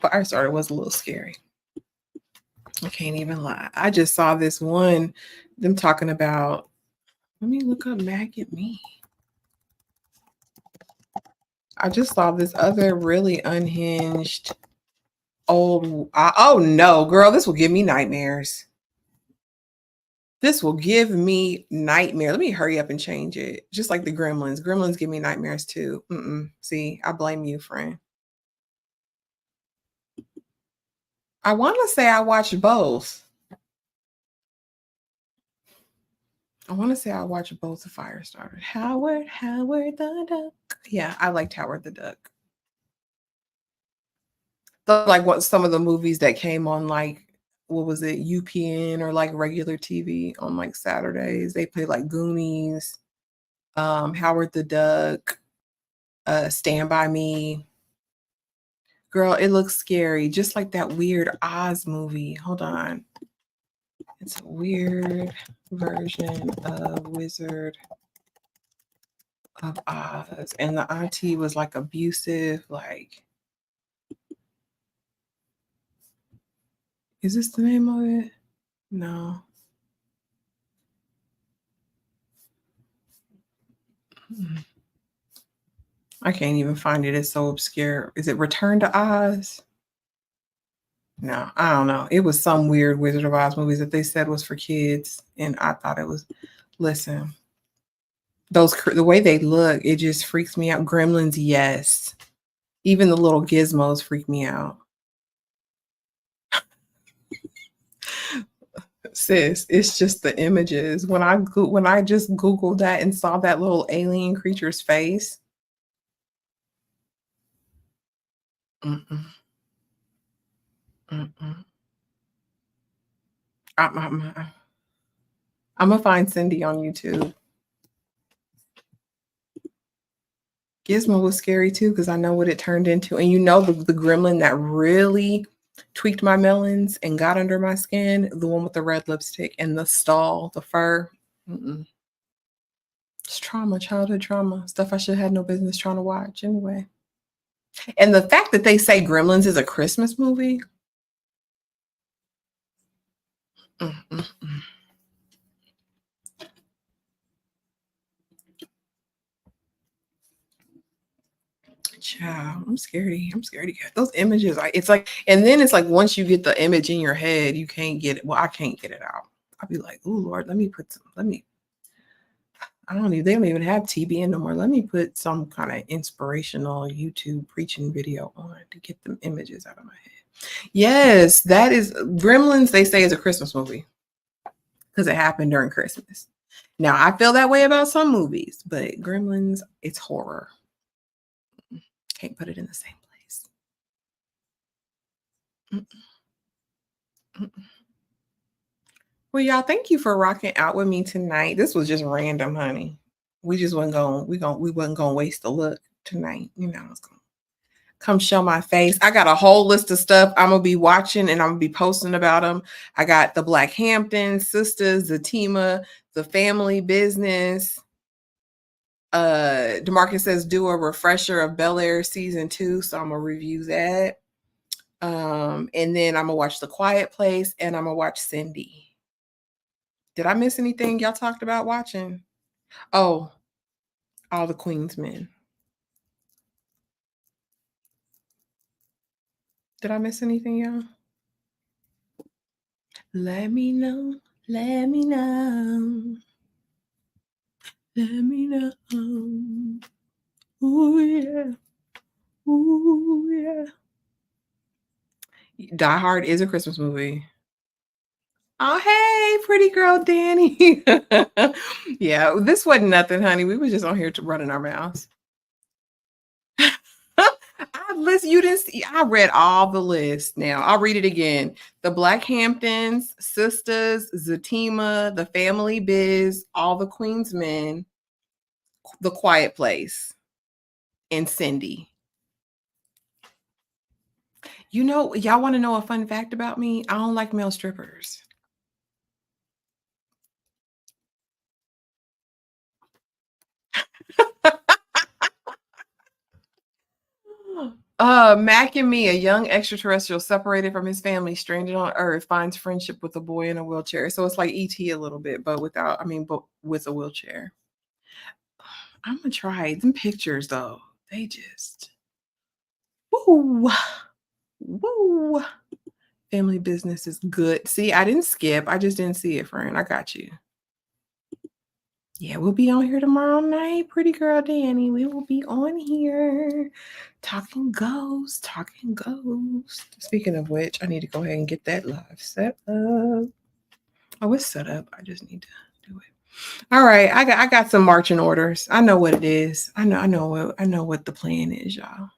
Firestarter was a little scary. I can't even lie. I just saw this one, them talking about, let me look up Mac and Me. I just saw this other really unhinged oh no, girl, this will give me nightmares. This will give me nightmares. Let me hurry up and change it. Just like the Gremlins. Gremlins give me nightmares too. See, I blame you, friend. I want to say I watched both. I want to say I watched both of Firestarter. Howard the Duck. Yeah, I liked Howard the Duck. Like what some of the movies that came on, like what was it, UPN or like regular TV on like Saturdays. They play like Goonies, Howard the Duck, Stand By Me. Girl, it looks scary, just like that weird Oz movie. Hold on. It's a weird version of Wizard of Oz. And the auntie was like abusive, like, is this the name of it? No. I can't even find it. It's so obscure. Is it Return to Oz? No, I don't know. It was some weird Wizard of Oz movies that they said was for kids, and I thought it was. Listen, the way they look, it just freaks me out. Gremlins, yes. Even the little gizmos freak me out. Sis, it's just the images. When I just googled that and saw that little alien creature's face. Mm-mm. Mm-mm. I'm gonna find Cindy on YouTube. Gizmo was scary too because I know what it turned into. And you know the gremlin that really tweaked my melons and got under my skin, the one with the red lipstick and the stall, the fur. Mm-mm. It's trauma, childhood trauma, stuff I should have had no business trying to watch anyway. And the fact that they say Gremlins is a Christmas movie. Mm-mm-mm. Child, I'm scared. I'm scared to get those images. It's like, and then it's like once you get the image in your head, you can't get it. Well, I can't get it out. I'll be like, oh Lord, I don't even, they don't even have TBN no more. Let me put some kind of inspirational YouTube preaching video on to get them images out of my head. Yes, that is Gremlins, they say is a Christmas movie because it happened during Christmas. Now, I feel that way about some movies, but Gremlins, it's horror. Can't put it in the same place. Mm-mm. Well, y'all, thank you for rocking out with me tonight. This was just random, honey. We just we wasn't gonna waste a look tonight. You know, I was gonna come show my face. I got a whole list of stuff I'm gonna be watching and I'm gonna be posting about them. I got the Black Hamptons, Sisters, Zatima, The Family Business. Demarcus says do a refresher of Bel Air season 2, so I'm gonna review that. And then I'm gonna watch The Quiet Place and I'm gonna watch Cindy. Did I miss anything y'all talked about watching? Oh, All the Queen's Men. Did I miss anything, y'all? Let me know. Let me know. Let me know. Ooh, yeah. Ooh, yeah. Die Hard is a Christmas movie. Oh, hey, pretty girl Danny. Yeah, this wasn't nothing, honey. We were just on here to running our mouths. I listen, you didn't see, I read all the lists now. I'll read it again. The Blackhamptons, Sisters, Zatima, The Family Biz, All the Queen's Men, The Quiet Place, and Cindy. You know, y'all want to know a fun fact about me? I don't like male strippers. Mac and me, a young extraterrestrial separated from his family, stranded on Earth, finds friendship with a boy in a wheelchair. So it's like ET a little bit, but without, I mean, but with a wheelchair. I'm gonna try them pictures though. They just woo, woo. Family business is good. See, I didn't skip. I just didn't see it, friend. I got you. Yeah, we'll be on here tomorrow night, pretty girl Danny. We will be on here talking ghosts, talking ghosts. Speaking of which, I need to go ahead and get that live set up. Oh, it's set up. I just need to do it. All right, I got some marching orders. I know what it is. I know what the plan is, y'all.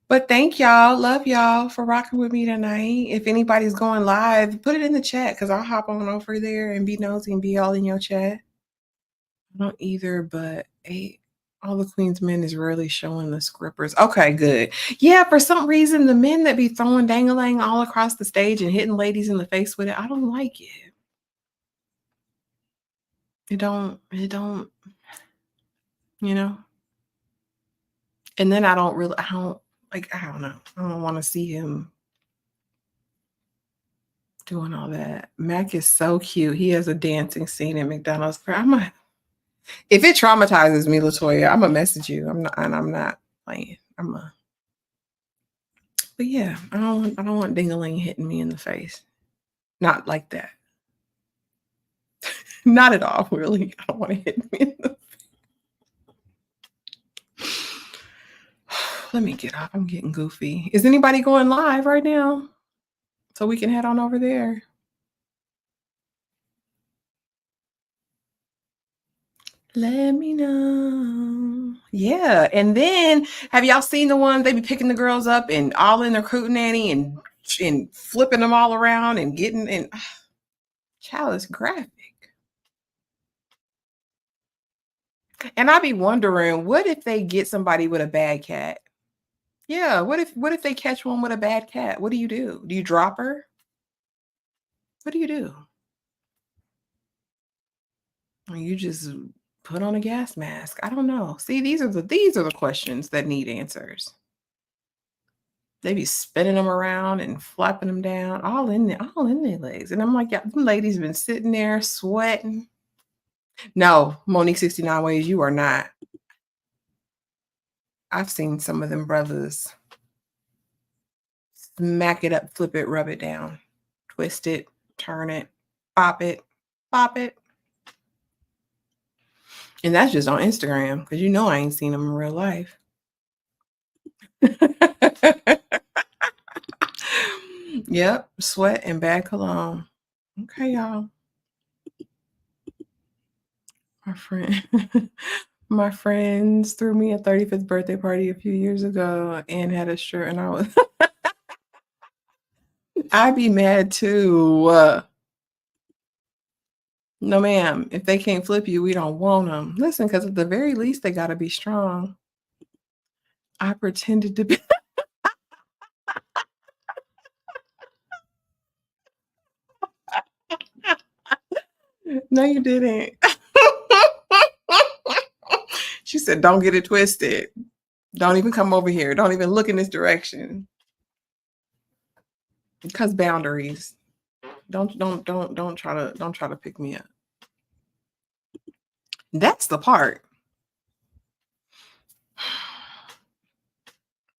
But thank y'all. Love y'all for rocking with me tonight. If anybody's going live, put it in the chat because I'll hop on over there and be nosy and be all in your chat. I don't either, but all the Queen's Men is rarely showing the scrippers. Okay, good. Yeah, for some reason, the men that be throwing dangalang all across the stage and hitting ladies in the face with it, I don't like it. It don't, you know? And then I don't know. I don't want to see him doing all that. Mac is so cute. He has a dancing scene at McDonald's. If it traumatizes me, Latoya, I'm gonna message you. I'm not playing. But yeah, I don't want ding-a-ling hitting me in the face. Not like that. Not at all, really. I don't want to hit me in the face. Let me get off. I'm getting goofy. Is anybody going live right now? So we can head on over there. Let me know. Yeah. And then have y'all seen the ones they be picking the girls up and all in their cootenanny and flipping them all around and getting and child is graphic. And I be wondering, what if they get somebody with a bad cat? Yeah, what if they catch one with a bad cat? What do you do? Do you drop her? What do you do? Or you just put on a gas mask? I don't know. See, these are the questions that need answers. They be spinning them around and flapping them down, all in their legs. And I'm like, yeah, them ladies been sitting there sweating. No, Monique 69 Ways, you are not. I've seen some of them brothers smack it up, flip it, rub it down, twist it, turn it, pop it, pop it. And that's just on Instagram because you know I ain't seen them in real life. Yep, sweat and bad cologne. Okay, y'all. My friends threw me a 35th birthday party a few years ago and had a shirt, and I was I'd be mad too. No, ma'am. If they can't flip you, we don't want them. Listen, because at the very least, they got to be strong. I pretended to be. No, you didn't. She said, "Don't get it twisted. Don't even come over here. Don't even look in this direction." Because boundaries. Don't try to pick me up. That's the part.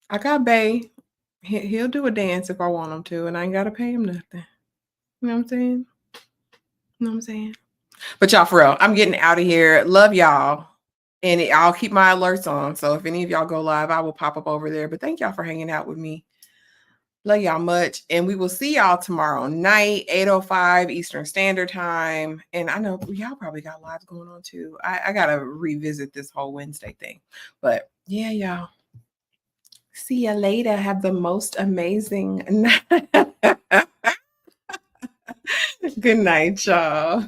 I got Bay. He'll do a dance if I want him to, and I ain't gotta pay him nothing. You know what I'm saying? You know what I'm saying? But y'all, for real, I'm getting out of here. Love y'all. And I'll keep my alerts on. So if any of y'all go live, I will pop up over there. But thank y'all for hanging out with me. Love y'all much. And we will see y'all tomorrow night, 8:05 Eastern Standard Time. And I know y'all probably got lives going on too. I gotta revisit this whole Wednesday thing. But yeah, y'all. See ya later. Have the most amazing night. Good night, y'all.